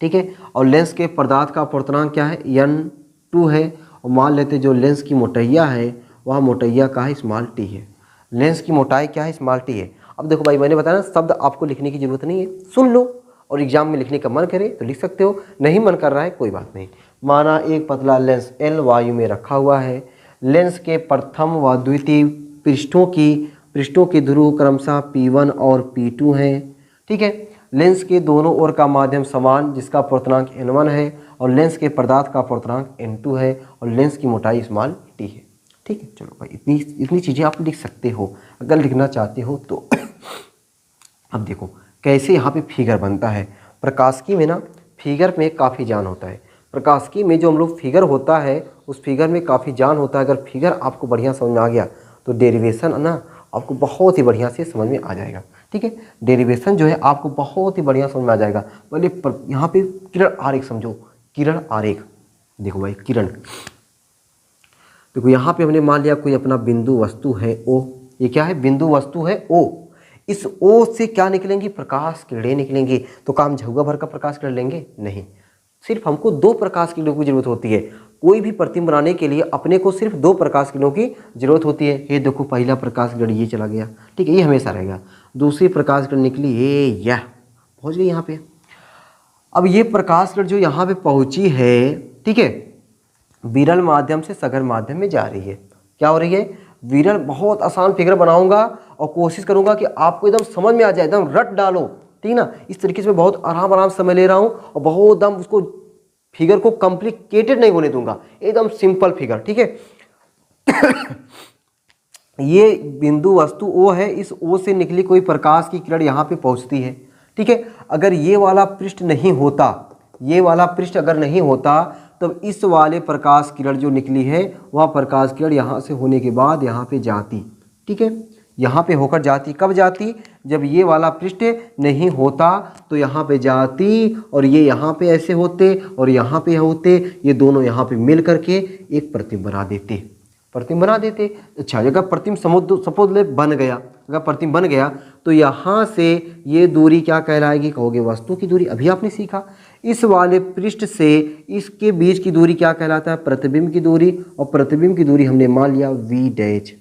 ठीक है। और लेंस के पदार्थ का अपवर्तनांक क्या है, n2 है, और मान लेते जो लेंस की मोटैया है वह मोटैया का है स्मॉल t है, लेंस की मोटाई क्या है, स्मॉल t है। अब देखो भाई मैंने बताया ना, शब्द आपको लिखने की जरूरत नहीं है, सुन लो, और एग्जाम में लिखने का मन करे तो लिख सकते हो, नहीं मन कर रहा है कोई बात नहीं। माना एक पतला लेंस एल वायु में रखा हुआ है, लेंस के प्रथम व द्वितीय पृष्ठों की ध्रुव क्रमशः P1 और P2 हैं, ठीक है। लेंस के दोनों ओर का माध्यम समान जिसका अपवर्तनांक n1 है, और लेंस के पदार्थ का अपवर्तनांक n2 है, और लेंस की मोटाई स्मॉल t है, ठीक है। चलो भाई इतनी चीज़ें आप लिख सकते हो अगर लिखना चाहते हो तो। अब देखो कैसे यहाँ पे फिगर बनता है। प्रकाशिकी में ना फिगर में काफ़ी जान होता है, प्रकाशिकी में जो हम लोग फिगर होता है उस फिगर में काफ़ी जान होता है। अगर फिगर आपको बढ़िया समझ में आ गया तो डेरिवेशन ना आपको बहुत ही बढ़िया से समझ में आ जाएगा, ठीक है। डेरिवेशन जो है आपको बहुत ही बढ़िया समझ में आ जाएगा। पहले यहाँ पे किरण आरेख समझो, किरण आरेख। देखो भाई किरण, देखो यहाँ पे हमने मान लिया कोई अपना बिंदु वस्तु है O। ये क्या है? बिंदु वस्तु है O। इस O से क्या निकलेंगी? प्रकाश किरणें निकलेंगी। तो काम झुग्गा भर का प्रकाश किरण लेंगे? नहीं, सिर्फ हमको 2 प्रकाश किरणों की जरूरत होती है। कोई भी प्रतिबिंब बनाने के लिए अपने को सिर्फ 2 प्रकाश किरणों की जरूरत होती है। ये देखो पहला प्रकाश किरण ये चला गया, ठीक है, ये हमेशा रहेगा। दूसरी प्रकाश किरण निकली ये, यह पहुंच गई यहाँ पे। अब ये प्रकाश किरण जो यहाँ पे पहुंची है, ठीक है, विरल माध्यम से सघन माध्यम में जा रही है। क्या हो रही है? विरल। बहुत आसान फिगर बनाऊंगा और कोशिश करूंगा कि आपको एकदम समझ में आ जाए, एकदम रट डालो, ठीक है ना। इस तरीके से मैं बहुत आराम समय ले रहा हूं और बहुत एकदम उसको फिगर को कॉम्प्लिकेटेड नहीं होने दूंगा, एकदम सिंपल फिगर, ठीक है। ये बिंदु वस्तु O है, इस O से निकली कोई प्रकाश की किरण यहाँ पे पहुंचती है, ठीक है। अगर ये वाला पृष्ठ नहीं होता, ये वाला पृष्ठ अगर नहीं होता, तब इस वाले प्रकाश किरण जो निकली है वह प्रकाश किरण यहाँ से होने के बाद यहाँ पे जाती, ठीक है, यहाँ पे होकर जाती। कब जाती? जब ये वाला पृष्ठ नहीं होता तो यहाँ पे जाती, और ये यहाँ पे ऐसे होते और यहाँ पे होते, ये दोनों यहाँ पे मिल करके एक प्रतिबिंब बना देते, प्रतिबिंब बना देते। अच्छा, अगर प्रतिबिंब सपोज बन गया, अगर प्रतिबिंब बन गया तो यहाँ से ये दूरी क्या कहलाएगी? कहोगे वस्तु की दूरी। अभी आपने सीखा इस वाले पृष्ठ से इसके बीच की दूरी क्या कहलाता है? प्रतिबिंब की दूरी। और प्रतिबिंब की दूरी हमने मान लिया V डैश।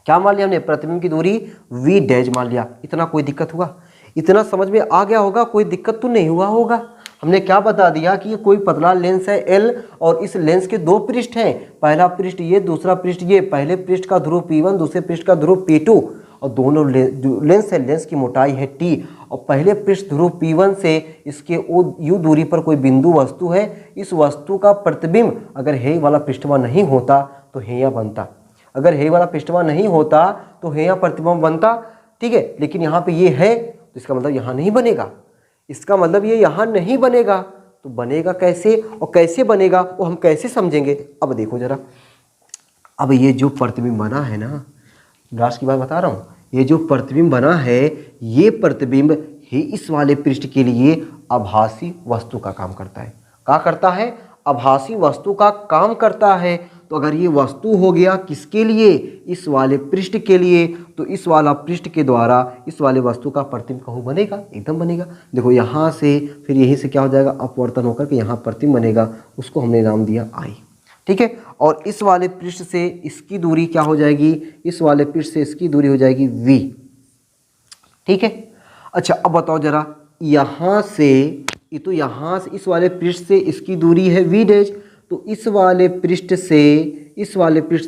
क्या मान लिया हमने? प्रतिबिंब की दूरी V डैश मान लिया। इतना कोई दिक्कत हुआ? इतना समझ में आ गया होगा, कोई दिक्कत तो नहीं हुआ होगा। हमने क्या बता दिया कि ये कोई पतला लेंस है L और इस लेंस के 2 पृष्ठ हैं, पहला पृष्ठ ये, दूसरा पृष्ठ ये। पहले पृष्ठ का ध्रुव P1, दूसरे पृष्ठ का ध्रुव P2 और दोनों लेंस है, लेंस की मोटाई है T। और पहले पृष्ठ ध्रुव P1 से इसके U दूरी पर कोई बिंदु वस्तु है। इस वस्तु का प्रतिबिंब अगर हे वाला पृष्ठवा नहीं होता तो हेया बनता, अगर हे वाला पृष्ठवा नहीं होता तो हेया प्रतिबिंब बनता, ठीक है। लेकिन यहाँ पे ये है तो इसका मतलब यहाँ नहीं बनेगा, इसका मतलब ये यहाँ नहीं बनेगा। तो बनेगा कैसे, और कैसे बनेगा वो हम कैसे समझेंगे? अब देखो जरा, अब ये जो प्रतिबिंब बना है ना, लास्ट की बात बता रहा हूँ, ये जो प्रतिबिंब बना है ये प्रतिबिंब ही इस वाले पृष्ठ के लिए आभासी वस्तु का काम करता है। क्या करता है? आभासी वस्तु का काम करता है। तो अगर ये वस्तु हो गया किसके लिए? इस वाले पृष्ठ के लिए। तो इस वाला पृष्ठ के द्वारा इस वाले वस्तु का प्रतिबिंब कहूँ बनेगा, एकदम बनेगा। देखो यहाँ से फिर यहीं से क्या हो जाएगा? अपवर्तन होकर के यहाँ प्रतिबिंब बनेगा, उसको हमने नाम दिया I, ठीक है। और इस वाले पृष्ठ से इसकी दूरी क्या हो जाएगी? इस वाले पृष्ठ से इसकी दूरी हो जाएगी V, ठीक है। अच्छा अब बताओ जरा, यहाँ से ये तो यहाँ से इस वाले पृष्ठ से इसकी दूरी है V डैश, तो इस वाले पृष्ठ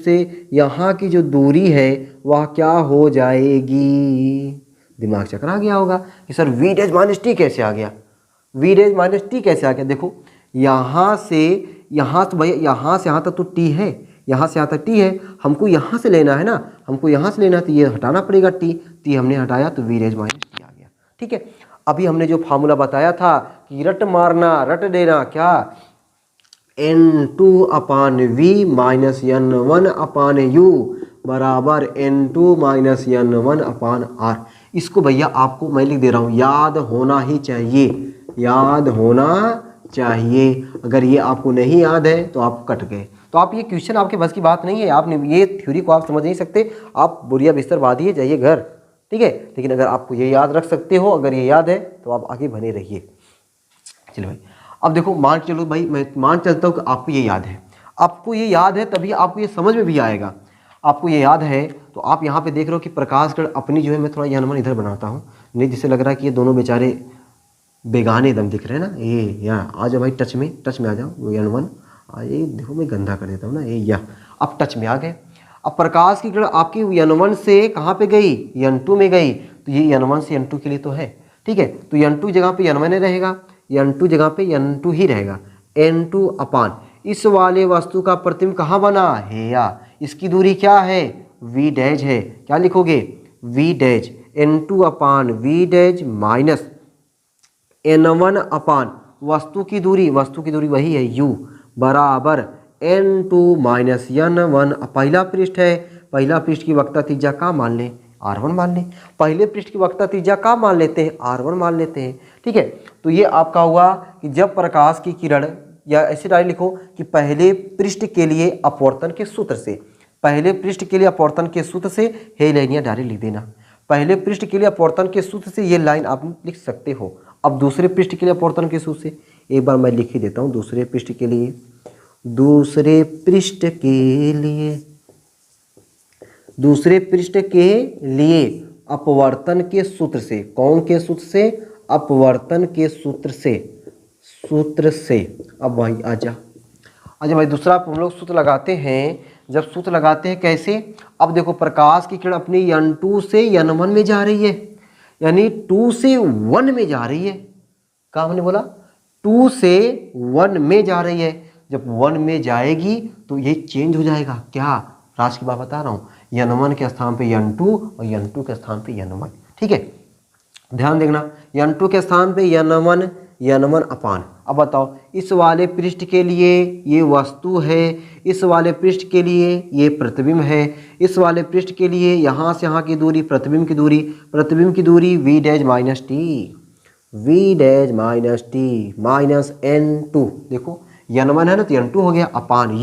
से यहाँ की जो दूरी है वह क्या हो जाएगी? दिमाग चकरा गया होगा कि sir V dash minus T कैसे आ गया, V डैश माइनस टी कैसे आ गया? देखो यहाँ से यहाँ तो भैया यहाँ से यहाँ तक तो टी है, यहाँ से यहाँ तक टी है, हमको यहाँ से लेना है ना, हमको यहाँ से लेना है तो ये हटाना पड़ेगा टी हमने हटाया तो V डैश माइनस टी आ गया, ठीक है। अभी हमने जो फार्मूला बताया था कि रट मारना, रट देना, क्या? N2 अपान V माइनस N1 अपान U बराबर N2 माइनस N1 अपान R। इसको भैया आपको मैं लिख दे रहा हूँ, याद होना ही चाहिए, याद होना चाहिए। अगर ये आपको नहीं याद है तो आप कट गए। तो आप ये क्वेश्चन आपके बस की बात नहीं है, आपने ये थ्योरी को आप समझ नहीं सकते, आप बुढ़िया बिस्तर बांधिए जाइए घर, ठीक है। लेकिन अगर आपको ये याद रख सकते हो, अगर ये याद है तो आप आगे बने रहिए। चलो भाई, अब देखो मान चलो भाई, मैं मान चलता हूँ कि आपको ये याद है, आपको ये याद है तभी आपको ये समझ में भी आएगा। आपको ये याद है तो आप यहाँ पे देख रहे हो कि प्रकाश किरण अपनी जो है, मैं थोड़ा N1 इधर बनाता हूँ, नहीं जिससे लग रहा है कि ये दोनों बेचारे बेगाने एकदम दिख रहे हैं ना। ये यहाँ आ जाओ भाई, टच में आ जाओ, N1 ये देखो मैं गंदा कर देता हूँ ना, ये या अब टच में आ गए। अब प्रकाश की किरण आपकी N1 से कहाँ पे गई? N2 में गई, तो ये N1 से N2 के लिए तो है, ठीक है। तो N2 जगह पे N1 रहेगा, N2 जगह पे N2 ही रहेगा। N2 अपान इस वाले वस्तु का प्रतिबिंब कहाँ बना है? या इसकी दूरी क्या है? V डैश है। क्या लिखोगे? V डैश N2 अपान V डैश माइनस N1 अपान वस्तु की दूरी वही है U बराबर N2 माइनस N1। पहला पृष्ठ है, पहला पृष्ठ की वक्रता त्रिज्या का मान लें R1 मान लें। पहले पृष्ठ की वक्रता त्रिज्या का मान लेते हैं, R1 मान लेते हैं। ठीक है, तो ये आपका हुआ कि जब प्रकाश की किरण, या ऐसे डायरेक्ट लिखो कि पहले पृष्ठ के लिए अपवर्तन के सूत्र से, पहले पृष्ठ के लिए अपवर्तन के सूत्र से, हे लाइन डायरेक्ट लिख देना। पहले पृष्ठ के लिए अपवर्तन के सूत्र से ये लाइन आप लिख सकते हो। अब दूसरे पृष्ठ के लिए अपवर्तन के सूत्र से एक बार मैं लिख ही देता हूँ। दूसरे पृष्ठ के लिए, दूसरे पृष्ठ के लिए, दूसरे पृष्ठ के लिए अपवर्तन के सूत्र से, कौन के सूत्र से? अपवर्तन के सूत्र से, सूत्र से। अब भाई आजा भाई, दूसरा हम लोग सूत्र लगाते हैं। जब सूत्र लगाते हैं कैसे? अब देखो प्रकाश की किरण अपनी n2 से n1 में जा रही है, यानी 2 से 1 में जा रही है। क्या हमने बोला? 2 से 1 में जा रही है। जब 1 में जाएगी तो ये चेंज हो जाएगा। क्या? राज की बात बता रहा हूँ, n1 के स्थान पे n2 और n2 के स्थान पे n1। ठीक है, ध्यान देखना, n2 के स्थान पे n1 अपान। अब बताओ, इस वाले पृष्ठ के लिए ये वस्तु है, इस वाले पृष्ठ के लिए ये प्रतिबिंब है, इस वाले पृष्ठ के लिए यहाँ से यहाँ की दूरी प्रतिबिंब की दूरी, प्रतिबिंब की दूरी v dash minus T, v dash minus T minus n2। देखो n1 है ना, तो n2 हो गया अपान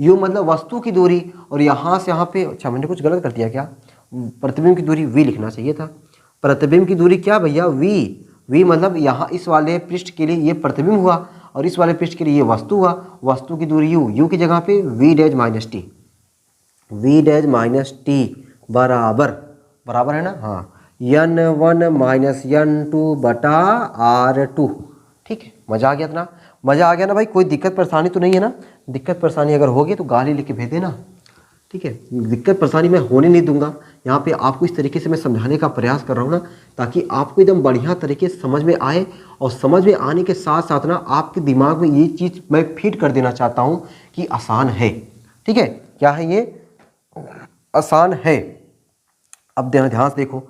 u मतलब वस्तु की दूरी, और यहाँ से यहाँ पे, अच्छा मैंने कुछ गलत कर दिया क्या? प्रतिबिंब की दूरी v लिखना चाहिए था। प्रतिबिंब की दूरी क्या भैया? v मतलब यहाँ इस वाले पृष्ठ के लिए ये प्रतिबिंब हुआ, और इस वाले पृष्ठ के लिए ये वस्तु हुआ। वस्तु की दूरी u की जगह पे v dash minus T, v dash minus T बराबर, बराबर है ना? हाँ, n1 माइनस n2 बटा r2। ठीक है, मजा आ गया ना? मजा आ गया ना भाई? कोई दिक्कत परेशानी तो नहीं है ना? दिक्कत परेशानी अगर होगी तो गाली लिख के भेज देना। ठीक है, दिक्कत परेशानी मैं होने नहीं दूंगा। यहाँ पे आपको इस तरीके से मैं समझाने का प्रयास कर रहा हूँ ना, ताकि आपको एकदम बढ़िया तरीके से समझ में आए, और समझ में आने के साथ साथ ना आपके दिमाग में ये चीज़ मैं फीड कर देना चाहता हूँ कि आसान है। ठीक है, क्या है ये? आसान है। अब ध्यान से देखो,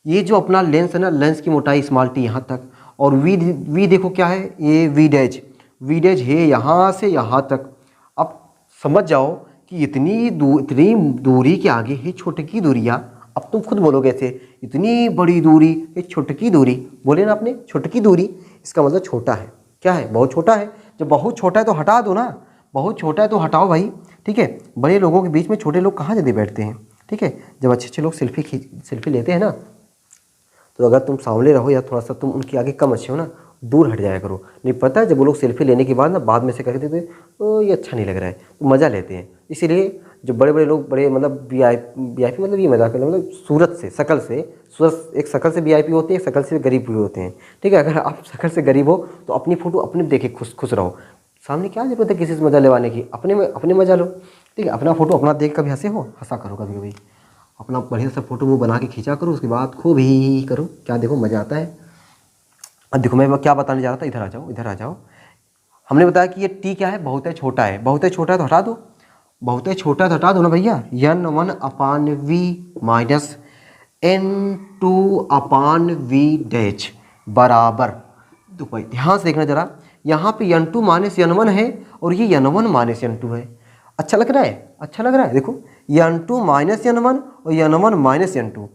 ये जो अपना लेंस है ना, लेंस की मोटाई स्मॉल टी यहाँ तक, और वी देखो क्या है? ये वी डैश है यहाँ से यहाँ तक। अब समझ जाओ कि इतनी दूरी के आगे है छोटकी दूरियाँ। अब तुम खुद बोलोगे ऐसे, इतनी बड़ी दूरी है छोटकी दूरी, बोले ना आपने छोटकी दूरी, इसका मतलब छोटा है। क्या है? बहुत छोटा है। जब बहुत छोटा है तो हटा दो ना, बहुत छोटा है तो हटाओ भाई। ठीक है, बड़े लोगों के बीच में छोटे लोग कहाँ जल्दी बैठते हैं। ठीक है, जब अच्छे अच्छे लोग सेल्फी लेते हैं ना, तो अगर तुम सामने रहो या थोड़ा सा तुम उनके आगे कम अच्छे हो ना, दूर हट जाया करो। नहीं पता है, जब वो लोग सेल्फी लेने के बाद ना बाद में से कहते थे तो ये अच्छा नहीं लग रहा है, तो मज़ा लेते हैं। इसीलिए जो बड़े बड़े लोग, बड़े मतलब वीआईपी मतलब ये मजाक करते, मतलब सूरत से, शकल से, सूरत एक शकल से वीआईपी होते हैं, एक शकल से गरीब भी होते हैं। ठीक है, अगर आप शकल से गरीब हो तो अपनी फ़ोटो अपने देखे खुश रहो। सामने क्या जरूरत है किसी से मज़ा लेवाने की? अपने मज़ा लो। ठीक है, अपना फ़ोटो अपना देख कभी हंसा करो, कभी अपना बढ़िया सा फोटो मुँह बना के खींचा करो, उसके बाद खूब ही करो। क्या देखो मज़ा आता है। अब देखो मैं क्या बताने जा रहा था, इधर आ जाओ। हमने बताया कि ये टी क्या है? बहुत है छोटा है। बहुत है छोटा है तो हटा दो, बहुत है छोटा है तो हटा दो ना भैया। n1 अपान v माइनस n2 अपान v डैश बराबर। तो भाई ध्यान से देखना जरा, यहाँ पे n2 माइनस n1 है और ये n1 माइनस n2 है। अच्छा लग रहा है? अच्छा लग रहा है? देखो n2 माइनस n1 और n1 माइनस n2,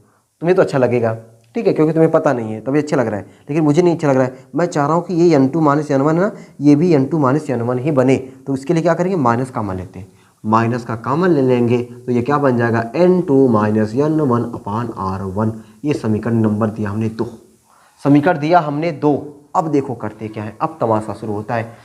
तुम्हें तो अच्छा लगेगा। ठीक है, क्योंकि तुम्हें पता नहीं है तभी अच्छा लग रहा है, लेकिन मुझे नहीं अच्छा लग रहा है। मैं चाह रहा हूँ कि ये n2 माइनस n1 है ना, ये भी n2 माइनस n1 ही बने। तो इसके लिए क्या करेंगे? माइनस कॉमन लेते हैं, माइनस का कॉमन ले लेंगे तो ये क्या बन जाएगा? n2 माइनस n1 अपान r1। ये समीकरण नंबर दिया हमने 2, समीकरण दिया हमने 2। अब देखो करते क्या है, अब तमाशा शुरू होता है।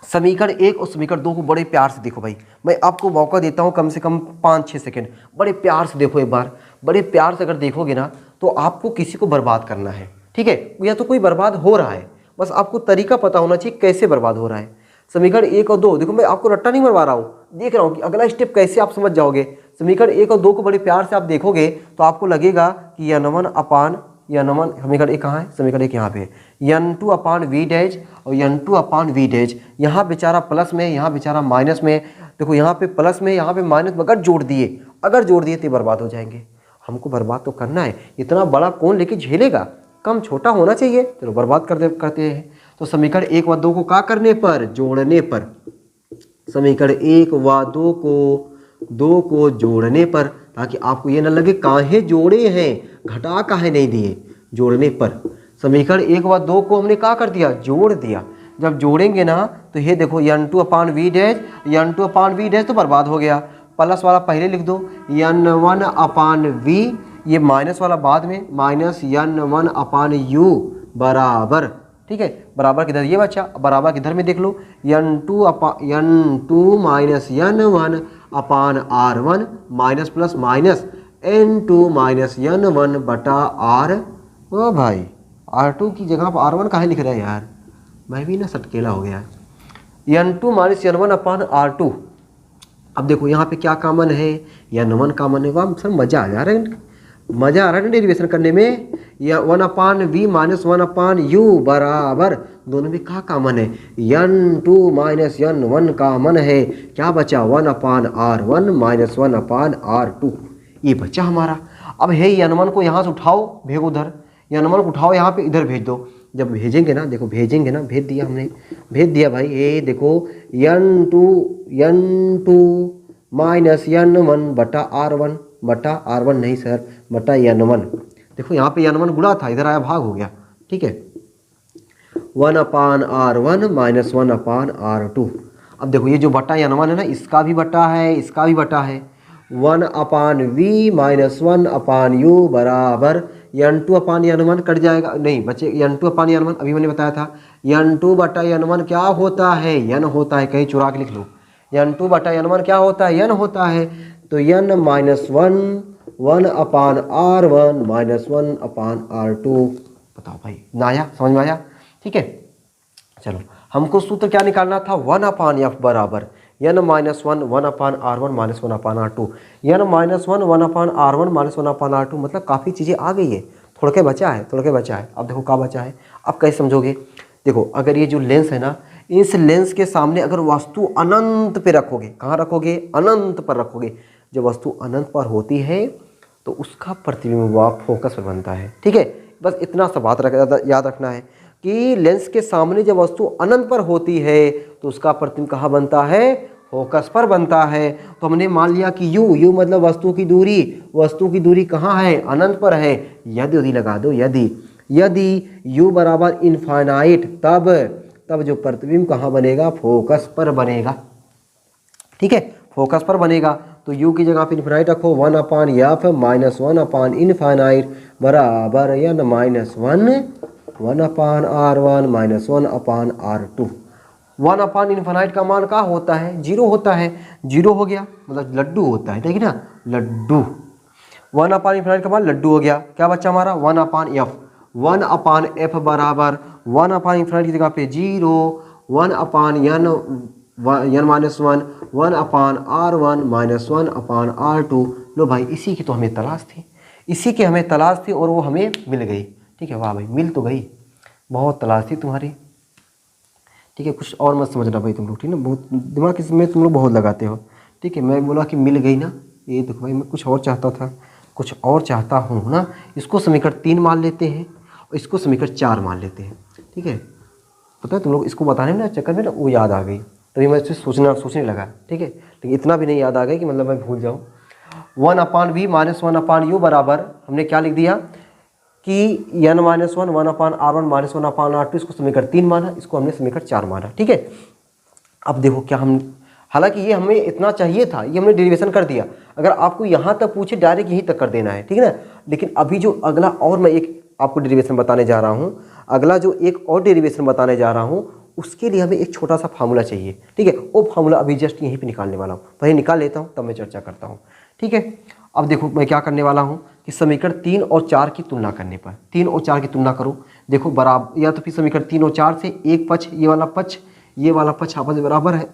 समीकरण 1 और समीकरण 2 को बड़े प्यार से देखो भाई। मैं आपको मौका देता हूँ कम से कम 5-6 सेकंड, बड़े प्यार से देखो एक बार। बड़े प्यार से अगर देखोगे ना तो आपको किसी को बर्बाद करना है। ठीक है, या तो कोई बर्बाद हो रहा है, बस आपको तरीका पता होना चाहिए कैसे बर्बाद हो रहा है। समीकरण 1 और 2 देखो, मैं आपको रट्टा नहीं मरवा रहा हूँ, देख रहा हूँ कि अगला स्टेप कैसे आप समझ जाओगे। समीकरण 1 और 2 को बड़े प्यार से आप देखोगे तो आपको लगेगा कि n1 अपान n1, समीकरण 1 कहाँ है? समीकरण 1 यहाँ पे है। n2 अपान वी डैश और n2 अपान वी डैश, यहाँ बेचारा प्लस में, यहाँ बेचारा माइनस में। देखो यहाँ पे प्लस में, यहाँ पे माइनस में, अगर जोड़ दिए तो बर्बाद हो जाएंगे। हमको बर्बाद तो करना है, इतना बड़ा कौन लेके झेलेगा? कम छोटा होना चाहिए। चलो बर्बाद करते हैं। तो समीकरण 1 व 2 को क्या करने पर? जोड़ने पर। समीकरण 1 व 2 को दो को जोड़ने पर, ताकि आपको ये ना लगे काहे जोड़े हैं, घटा काहे नहीं दिए, जोड़ने पर। समीकरण 1 व 2 को हमने क्या कर दिया, जोड़ दिया। जब जोड़ेंगे ना तो ये देखो n2/v n2/v तो बर्बाद हो गया। प्लस वाला पहले लिख दो, n1/v, ये माइनस वाला बाद में, माइनस n1/u बराबर, ठीक है, बराबर किधर ये बच्चा, बराबर किधर में देख लो, n2 minus n1/r1 minus plus minus n2 minus n1 बटा r। ओ भाई r2 की जगह पर r1 काहे लिख रहा है यार, मैं भी ना सटकेला हो गया। n2 minus n1/r2। अब देखो यहाँ पे क्या कॉमन है, n1 कॉमन है। वाह सर मजा आ जा रहा है, मजा आ रहा है ना डेरिवेशन करने में। या 1/v माइनस 1/u बराबर, दोनों में क्या कॉमन है, n2 माइनस n1 कॉमन है, क्या बचा 1/r1 माइनस 1/r2, ये बचा हमारा। अब है n1 को यहाँ से उठाओ, भेजो उधर, n1 को उठाओ यहाँ पे इधर भेज दो। जब भेजेंगे ना, देखो भेजेंगे ना, भेज दिया हमने, भेज दिया भाई। ये देखो n2 माइनस n1 बटा r1 नहीं सर, बटा n1। देखो यहाँ पे n1 गुणा था, इधर आया भाग हो गया, ठीक है, 1/r1 माइनस 1/r2। अब देखो ये जो बटा n1 है ना, इसका भी बटा है, इसका भी बटा है, 1/v माइनस 1/u बराबर n2/n1 कट जाएगा, नहीं बचे n2/n1, अभी मैंने बताया था n2/n1 क्या होता है, n होता है, कहीं चुरा के लिख लो, n2/n1 क्या होता है, n होता है। तो n minus 1/r1 minus 1/r2। बताओ भाई, ना आया, समझ में आया, ठीक है। चलो हमको सूत्र क्या निकालना था, 1/f बराबर n minus 1/r1 minus 1/r2, n minus 1/r1 minus 1/r2, मतलब काफ़ी चीज़ें आ गई है, थोड़ा के बचा है, थोड़ा के बचा है। अब देखो क्या बचा है, अब कैसे समझोगे, देखो अगर ये जो लेंस है ना, इस लेंस के सामने अगर वस्तु अनंत पे रखोगे, कहाँ रखोगे, अनंत पर रखोगे, जब वस्तु अनंत पर होती है तो उसका प्रतिबिंब फोकस पर बनता है, ठीक है। बस इतना सा बात याद रखना है कि लेंस के सामने जब वस्तु अनंत पर होती है तो उसका प्रतिबिंब कहाँ बनता है, फोकस पर बनता है। तो हमने मान लिया कि u मतलब वस्तु की दूरी कहाँ है, अनंत पर है। यदि लगा दो, यदि u बराबर इनफाइनाइट, तब जो प्रतिबिंब कहाँ बनेगा, फोकस पर बनेगा, ठीक है, फोकस पर बनेगा। तो u की जगह पे इनफाइनाइट रखो, 1/f माइनस 1/इनफाइनाइट बराबर n minus 1/r1 minus 1/r2। 1/इनफाइनाइट का मान क्या होता है, 0 होता है, 0 हो गया मतलब लड्डू होता है, ठीक है ना, लड्डू। 1/इनफाइनाइट का मान लड्डू हो गया, क्या बच्चा हमारा 1/f, 1/f बराबर 1/इनफाइनाइट की जगह पे 0, 1/n minus 1/r1 minus 1/r2। लो भाई, इसी की तो हमें तलाश थी, इसी की हमें तलाश थी और वो हमें मिल गई, ठीक है। वाह भाई, मिल तो गई, बहुत तलाश थी तुम्हारी, ठीक है। कुछ और मत समझना भाई तुम लोग, ठीक है ना, बहुत दिमाग इसमें तुम लोग बहुत लगाते हो, ठीक है। मैं बोला कि मिल गई ना, ये देखो भाई, मैं कुछ और चाहता था, कुछ और चाहता हूँ ना। इसको समीकरण 3 मान लेते हैं और इसको समीकरण 4 मान लेते हैं, ठीक है। पता है तुम लोग इसको बताने में ना चक्कर में ना वो याद आ गई, तभी मैं इससे सोचने लगा, ठीक है। लेकिन इतना भी नहीं याद आ गया कि मतलब मैं भूल जाऊँ। 1/v माइनस 1/u बराबर हमने क्या लिख दिया कि n minus 1/r1 minus 1/r2, इसको समीकरण 3 माना, इसको हमने समीकरण 4 माना, ठीक है। अब देखो क्या हम, हालांकि ये हमें इतना चाहिए था, ये हमने डेरिवेशन कर दिया। अगर आपको यहाँ तक पूछे डायरेक्ट यहीं तक कर देना है, ठीक है ना। लेकिन अभी जो अगला और मैं एक आपको डेरिवेशन बताने जा रहा हूँ, अगला जो एक और डेरिवेशन बताने जा रहा हूँ, उसके लिए हमें एक छोटा सा फार्मूला चाहिए, ठीक है। वो फार्मूला अभी जस्ट यहीं पे निकालने वाला हूँ, पहले निकाल लेता हूँ तब मैं चर्चा करता हूँ, ठीक है। अब देखो मैं क्या करने वाला हूँ कि समीकरण 3 और 4 की तुलना करने पर, 3 और 4 की तुलना करो, देखो बराबर, या तो फिर समीकरण 3 और 4 से एक पक्ष, ये वाला पक्ष आपस में बराबर है।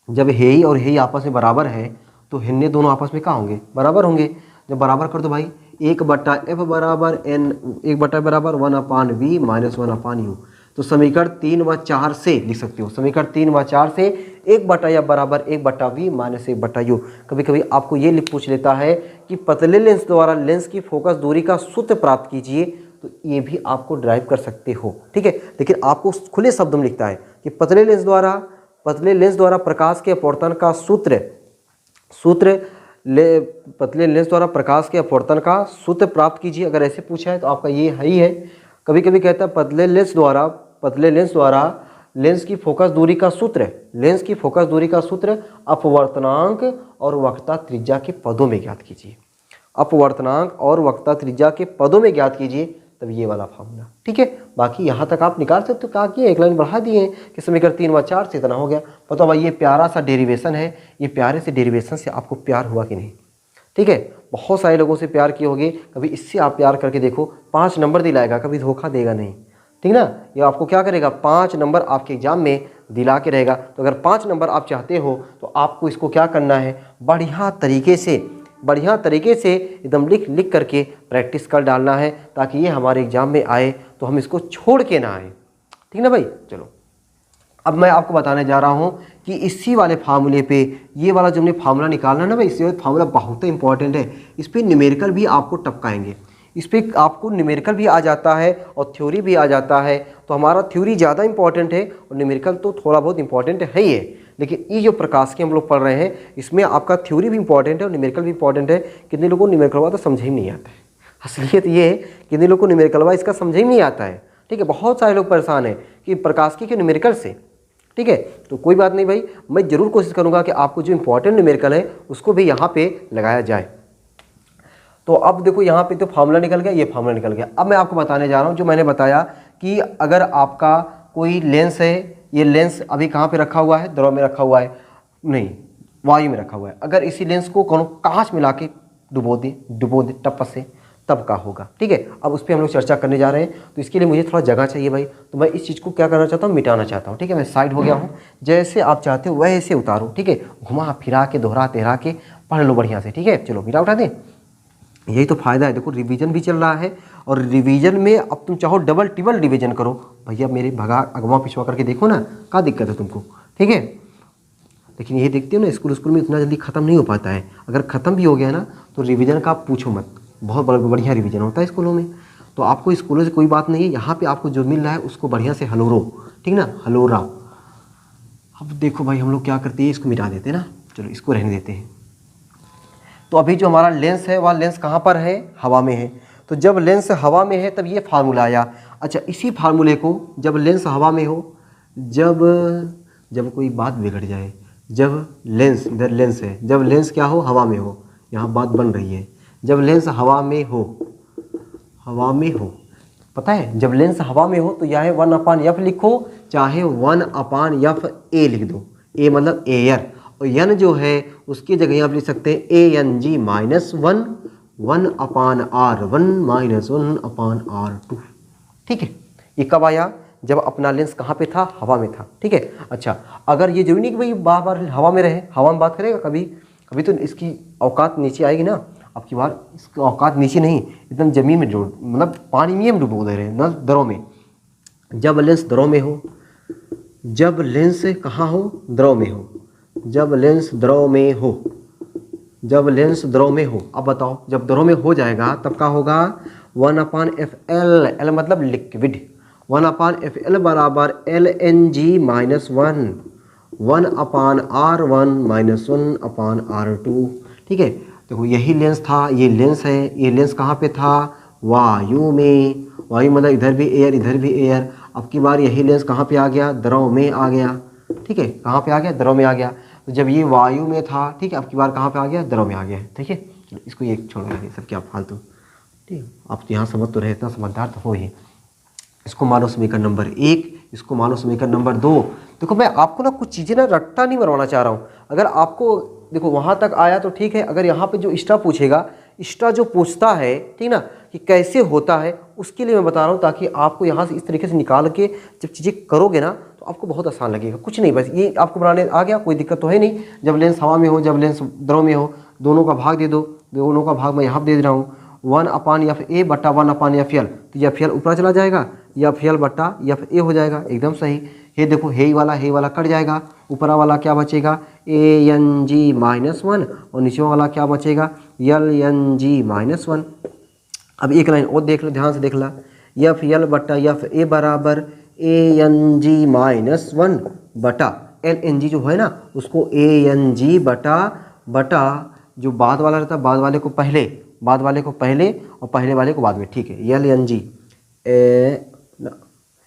जब हेई और हेई आपस में बराबर है तो हिन्ने दोनों आपस में क्या होंगे, बराबर होंगे। जब बराबर कर दो भाई, 1/f बराबर n, 1/f बराबर 1/v माइनस 1/u। तो समीकरण 3 व 4 से लिख सकते हो, समीकरण 3 व 4 से 1/f बराबर 1/v माइनस 1/u। कभी कभी आपको ये पूछ लेता है कि पतले लेंस द्वारा लेंस की फोकस दूरी का सूत्र प्राप्त कीजिए, तो ये भी आपको ड्राइव कर सकते हो, ठीक है। लेकिन आपको खुले शब्द में लिखता है कि पतले लेंस द्वारा प्रकाश के अपवर्तन का सूत्र सूत्र ले पतले लेंस द्वारा प्रकाश के अपवर्तन का सूत्र प्राप्त कीजिए। अगर ऐसे पूछा है तो आपका ये है ही है। कभी कभी कहता है पतले लेंस द्वारा लेंस की फोकस दूरी का सूत्र, लेंस की फोकस दूरी का सूत्र अपवर्तनांक और वक्रता त्रिज्या के पदों में ज्ञात कीजिए। अपवर्तनांक और वक्रता त्रिज्या के पदों में ज्ञात कीजिए, तब ये वाला फार्मूला। ठीक है, बाकी यहाँ तक आप निकाल सकते हो। कहा कि एक लाइन बढ़ा दिए कि समीकरण 3 व 4 से इतना हो गया। बताओ भाई, ये प्यारा सा डेरिवेशन है, ये प्यारे से डेरिवेशन से आपको प्यार हुआ कि नहीं? ठीक है, बहुत सारे लोगों से प्यार किए होगे, कभी इससे आप प्यार करके देखो, 5 नंबर दिलाएगा, कभी धोखा देगा नहीं। ठीक ना, ये आपको क्या करेगा, 5 नंबर आपके एग्जाम में दिला के रहेगा। तो अगर 5 नंबर आप चाहते हो तो आपको इसको क्या करना है, बढ़िया तरीके से एकदम लिख करके प्रैक्टिस कर डालना है, ताकि ये हमारे एग्जाम में आए तो हम इसको छोड़ के ना आए। ठीक ना भाई। चलो अब मैं आपको बताने जा रहा हूँ कि इसी वाले फार्मूले पे, ये वाला जो हमने फार्मूला निकालना है ना भाई, इसी वाला फार्मूला बहुत ही इंपॉर्टेंट है। इस पर न्यूमेरिकल भी आपको टपकाएंगे, इस पर आपको न्यूमेरिकल भी आ जाता है और थ्योरी भी आ जाता है। तो हमारा थ्योरी ज़्यादा इंपॉर्टेंट है और न्यूमेरिकल तो थोड़ा बहुत इंपॉर्टेंट है ही है। लेकिन ये जो प्रकाश की हम लोग पढ़ रहे हैं, इसमें आपका थ्योरी भी इंपॉर्टेंट है और न्यूमेरिकल भी इंपॉर्टेंट है। कितने लोगों को न्यूमेरिकल हुआ तो समझ ही नहीं आता है। असलियत ये है, कितने लोगों को न्यूमेरिकल हुआ इसका समझ ही नहीं आता है। ठीक है, बहुत सारे लोग परेशान हैं कि प्रकाश की न्यूमेरिकल से। ठीक है, तो कोई बात नहीं भाई, मैं ज़रूर कोशिश करूँगा कि आपको जो इंपॉर्टेंट न्यूमेरिकल है उसको भी यहाँ पे लगाया जाए। तो अब देखो यहाँ पे तो फार्मूला निकल गया, ये फार्मूला निकल गया। अब मैं आपको बताने जा रहा हूँ जो मैंने बताया कि अगर आपका कोई लेंस है, ये लेंस अभी कहाँ पे रखा हुआ है, द्रव में रखा हुआ है, नहीं वायु में रखा हुआ है। अगर इसी लेंस को कांच में लाके डुबो दे टप से, तब का होगा। ठीक है, अब उस पर हम लोग चर्चा करने जा रहे हैं। तो इसके लिए मुझे थोड़ा जगह चाहिए भाई, तो मैं इस चीज़ को क्या करना चाहता हूँ, मिटाना चाहता हूँ। ठीक है, मैं साइड हो गया हूँ, जैसे आप चाहते हो वैसे उतारो। ठीक है, घुमा फिरा के दोहरा तेहरा के पढ़ लो बढ़िया से। ठीक है, चलो मिटा उठा दें, यही तो फ़ायदा है। देखो रिवीजन भी चल रहा है और रिवीजन में अब तुम चाहो डबल टिबल रिवीजन करो। भैया मेरे भगा अगवा पिछवा करके देखो ना, क्या दिक्कत है तुमको? ठीक है, लेकिन ये देखते हो ना, स्कूल में इतना जल्दी ख़त्म नहीं हो पाता है। अगर ख़त्म भी हो गया ना तो रिवीजन का पूछो मत, बहुत बढ़िया रिवीजन होता है स्कूलों में। तो आपको स्कूलों से कोई बात नहीं है, यहाँ पे आपको जो मिल रहा है उसको बढ़िया से हलोरो। ठीक ना, हलोरा। अब देखो भाई हम लोग क्या करते हैं, इसको मिटा देते हैं ना, चलो इसको रहने देते हैं। तो अभी जो हमारा लेंस है वह लेंस कहाँ पर है, हवा में है। तो जब लेंस हवा में है तब ये फार्मूला आया। अच्छा, इसी फार्मूले को जब लेंस हवा में हो, जब कोई बात बिगड़ जाए, जब लेंस इधर लेंस है, जब लेंस क्या हो, हवा में हो, यहाँ बात बन रही है। जब लेंस हवा में हो, पता है जब लेंस हवा में हो तो चाहे 1/f लिखो, चाहे 1/fa लिख दो। ए मतलब एयर, और यन जो है उसकी जगह आप लिख सकते हैं ANG -1 1/R1 -1/R2। ठीक है, ये कब आया, जब अपना लेंस कहाँ पे था, हवा में था। ठीक है, अच्छा अगर ये जरूरी नहीं कि भाई बार बार हवा में रहे, हवा में बात करेगा, कभी तो इसकी औकात नीचे आएगी ना। अब की बार इसकी औकात नीचे नहीं, एकदम ज़मीन में मतलब पानी में हम डुबो दे रहे हैं ना, दरों में। जब लेंस द्रव में हो, जब लेंस कहाँ हो, द्रव में हो, जब लेंस द्रव में हो, अब बताओ जब द्रव में हो जाएगा तब क्या होगा, 1/FL, L मतलब लिक्विड, 1/FL बराबर LNG -1 1/R1 -1/R2। ठीक है, देखो यही लेंस था, ये लेंस है, ये लेंस कहाँ पे था, वायु में। वायु मतलब इधर भी एयर, इधर भी एयर। अब की बार यही लेंस कहाँ पे आ गया, द्रव में आ गया। ठीक है, कहाँ पे आ गया, द्रव में आ गया। तो जब ये वायु में था, ठीक है, अब की बार कहाँ पे आ गया, द्रव में आ गया। ठीक है, इसको ये छोड़ दीजिए, सब क्या फालतू। ठीक है, आप तो यहाँ समझ तो रहे, इतना समझदार तो हो ही। इसको मानो समीकरण नंबर 1, इसको मानो समीकरण नंबर 2। देखो मैं आपको ना कुछ चीज़ें ना रट्टा नहीं मरवाना चाह रहा हूँ। अगर आपको देखो वहाँ तक आया तो ठीक है, अगर यहाँ पे जो एक्स्ट्रा पूछेगा, एक्स्ट्रा जो पूछता है, ठीक ना, कि कैसे होता है, उसके लिए मैं बता रहा हूँ, ताकि आपको यहाँ से इस तरीके से निकाल के जब चीज़ें करोगे ना तो आपको बहुत आसान लगेगा। कुछ नहीं, बस ये आपको बनाने आ गया, कोई दिक्कत तो है नहीं। जब लेंस हवा में हो, जब लेंस द्रव में हो, दोनों का भाग दे दो, दोनों का भाग मैं यहाँ दे रहा हूँ, 1/FA बटा 1/FL। तो यह FL ऊपर चला जाएगा, या FL बटा FA हो जाएगा, एकदम सही। ये देखो हे वाला कट जाएगा, ऊपर वाला क्या बचेगा, ANG -1, और नीचे वाला क्या बचेगा, LNG -1। अब एक लाइन और देख लो, ध्यान से देख ला, FL बटा FA बराबर ANG -1 बटा LNG जो है ना उसको ANG बटा बटा जो बाद वाला रहता है, बाद वाले को पहले और पहले वाले को बाद में। ठीक है, यल एन जी ए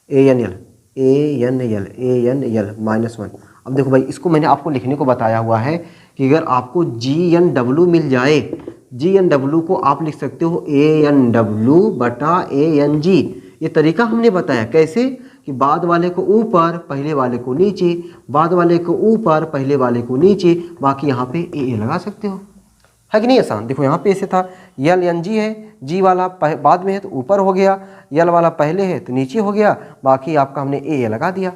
एन एल -1। अब देखो भाई, इसको मैंने आपको लिखने को बताया हुआ है कि अगर आपको जी एन डब्ल्यू मिल जाए, जी एन डब्ल्यू को आप लिख सकते हो ए एन डब्ल्यू बटा ए एन जी। ये तरीका हमने बताया कैसे, कि बाद वाले को ऊपर पहले वाले को नीचे, बाद वाले को ऊपर पहले वाले को नीचे, बाकी यहाँ पे ए लगा सकते हो, है कि नहीं आसान। देखो यहाँ पे ऐसे था, यल एन जी है, जी वाला बाद में है तो ऊपर हो गया, यल वाला पहले है तो नीचे हो गया, बाकी आपका हमने ए लगा दिया।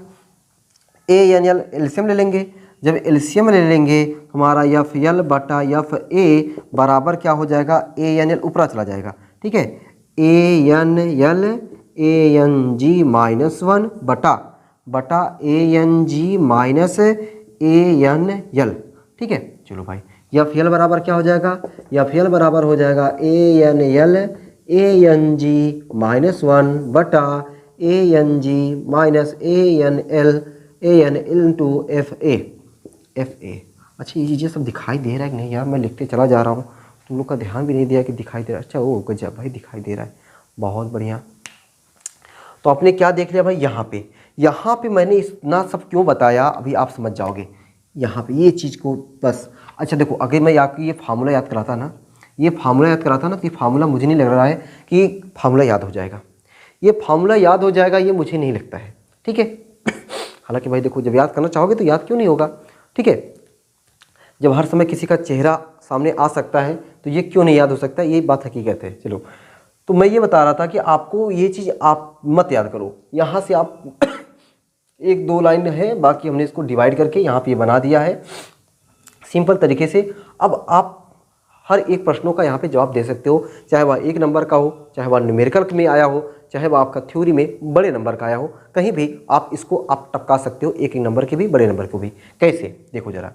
ए एन एल एलसीएम ले लेंगे, जब एलसीएम ले लेंगे हमारा एफ एल बटा एफ ए बराबर क्या हो जाएगा, ए एन एल ऊपर चला जाएगा। ठीक है, ए एन जी -1 बटा A N G minus A N L. ठीक है, चलो भाई, एफ एल बराबर क्या हो जाएगा, एफ एल बराबर हो जाएगा ए एन जी -1 बटा A N G minus A N L into F A. अच्छा, ये चीज़ें सब दिखाई दे रहा है कि नहीं यार, मैं लिखते चला जा रहा हूँ, तुम लोग का ध्यान भी नहीं दिया कि दिखाई दे रहा है। अच्छा, ओ गजब भाई, दिखाई दे रहा है, बहुत बढ़िया। तो आपने क्या देख लिया भाई, यहाँ पे मैंने इतना सब क्यों बताया, अभी आप समझ जाओगे यहाँ पे ये चीज़ को बस। अच्छा देखो, अगर मैं आपको ये फार्मूला याद कराता ना, तो ये फार्मूला मुझे नहीं लग रहा है कि फार्मूला याद हो जाएगा, ये फार्मूला याद हो जाएगा, ये मुझे नहीं लगता है। ठीक है, हालांकि भाई देखो, जब याद करना चाहोगे तो याद क्यों नहीं होगा। ठीक है, जब हर समय किसी का चेहरा सामने आ सकता है तो ये क्यों नहीं याद हो सकता, ये बात हकीकत है। चलो, तो मैं ये बता रहा था कि आपको ये चीज़ आप मत याद करो, यहाँ से आप 1-2 लाइन है, बाकी हमने इसको डिवाइड करके यहाँ पे बना दिया है सिंपल तरीके से। अब आप हर एक प्रश्नों का यहाँ पे जवाब दे सकते हो, चाहे वह 1 नंबर का हो, चाहे वह न्यूमेरिकल में आया हो, चाहे वह आपका थ्योरी में बड़े नंबर का आया हो, कहीं भी आप इसको आप टपका सकते हो, 1 नंबर के भी, बड़े नंबर को भी। कैसे, देखो जरा,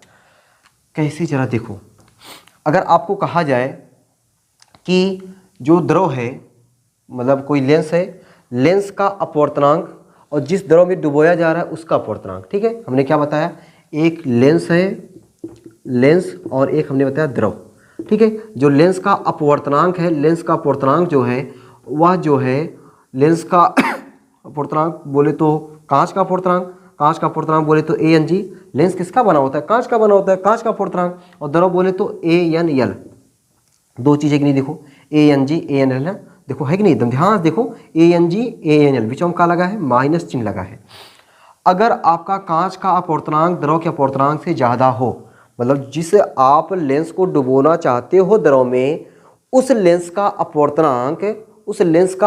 कैसे जरा देखो, अगर आपको कहा जाए कि जो द्रव है, मतलब कोई लेंस है, लेंस का अपवर्तनांक और जिस द्रव में डुबोया जा रहा है उसका अपवर्तनांक। ठीक है, हमने क्या बताया, एक लेंस है, लेंस, और एक हमने बताया द्रव। ठीक है, जो लेंस का अपवर्तनांक है, लेंस का अपवर्तनांक जो है वह जो है लेंस का अपवर्तनांक बोले तो कांच का अपवर्तनांक बोले तो ए एन जी। लेंस किसका बना होता है, कांच का बना होता है, कांच का अपवर्तनांक। और द्रव बोले तो ए एन एल। दो चीज़ें कि नहीं, देखो ए एन जी ए एन एल है, देखो है कि नहीं, एकदम ध्यान देखो, ए एन जी ए एन एल, बीच में क्या लगा है, माइनस चिन्ह लगा है। अगर आपका कांच का अपवर्तनांक द्रव के अपवर्तनांक से ज़्यादा हो, मतलब जिस आप लेंस को डुबोना चाहते हो द्रव में, उस लेंस का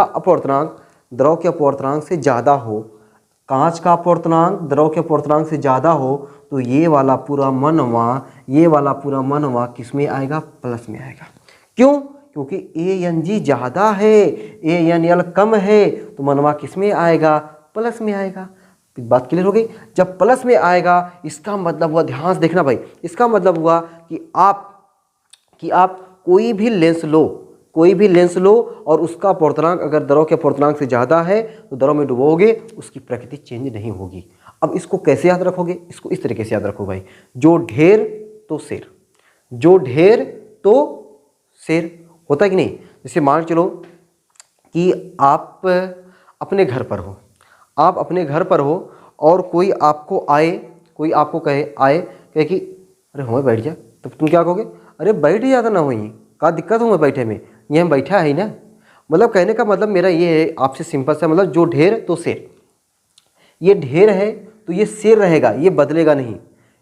अपवर्तनांक द्रव के अपवर्तनांक से ज़्यादा हो, कांच का अपवर्तनांक द्रव के अपवर्तनांक से ज़्यादा हो, तो ये वाला पूरा मनवा किस में आएगा, प्लस में आएगा। क्यों, क्योंकि ए एन जी ज़्यादा है, ए एन एल कम है, तो मनवा किस में आएगा, प्लस में आएगा। बात क्लियर हो गई। जब प्लस में आएगा इसका मतलब हुआ, ध्यान से देखना भाई, इसका मतलब हुआ कि आप कोई भी लेंस लो और उसका अपवर्तनांक अगर द्रव के अपवर्तनांक से ज़्यादा है तो द्रव में डुबोगे, उसकी प्रकृति चेंज नहीं होगी। अब इसको कैसे याद रखोगे, इसको इस तरीके से याद रखो भाई, जो ढेर तो शेर होता है कि नहीं। जैसे मान चलो कि आप अपने घर पर हो और कोई आपको कहे कि अरे हो बैठ जा, तब तुम क्या कहोगे, अरे बैठ जाता ना, वहीं का दिक्कत हूँ मैं बैठे में, ये हम बैठा है ना। मतलब कहने का मतलब मेरा ये है आपसे सिंपल सा, मतलब जो ढेर तो शेर, ये ढेर है तो ये शेर रहेगा, ये बदलेगा नहीं।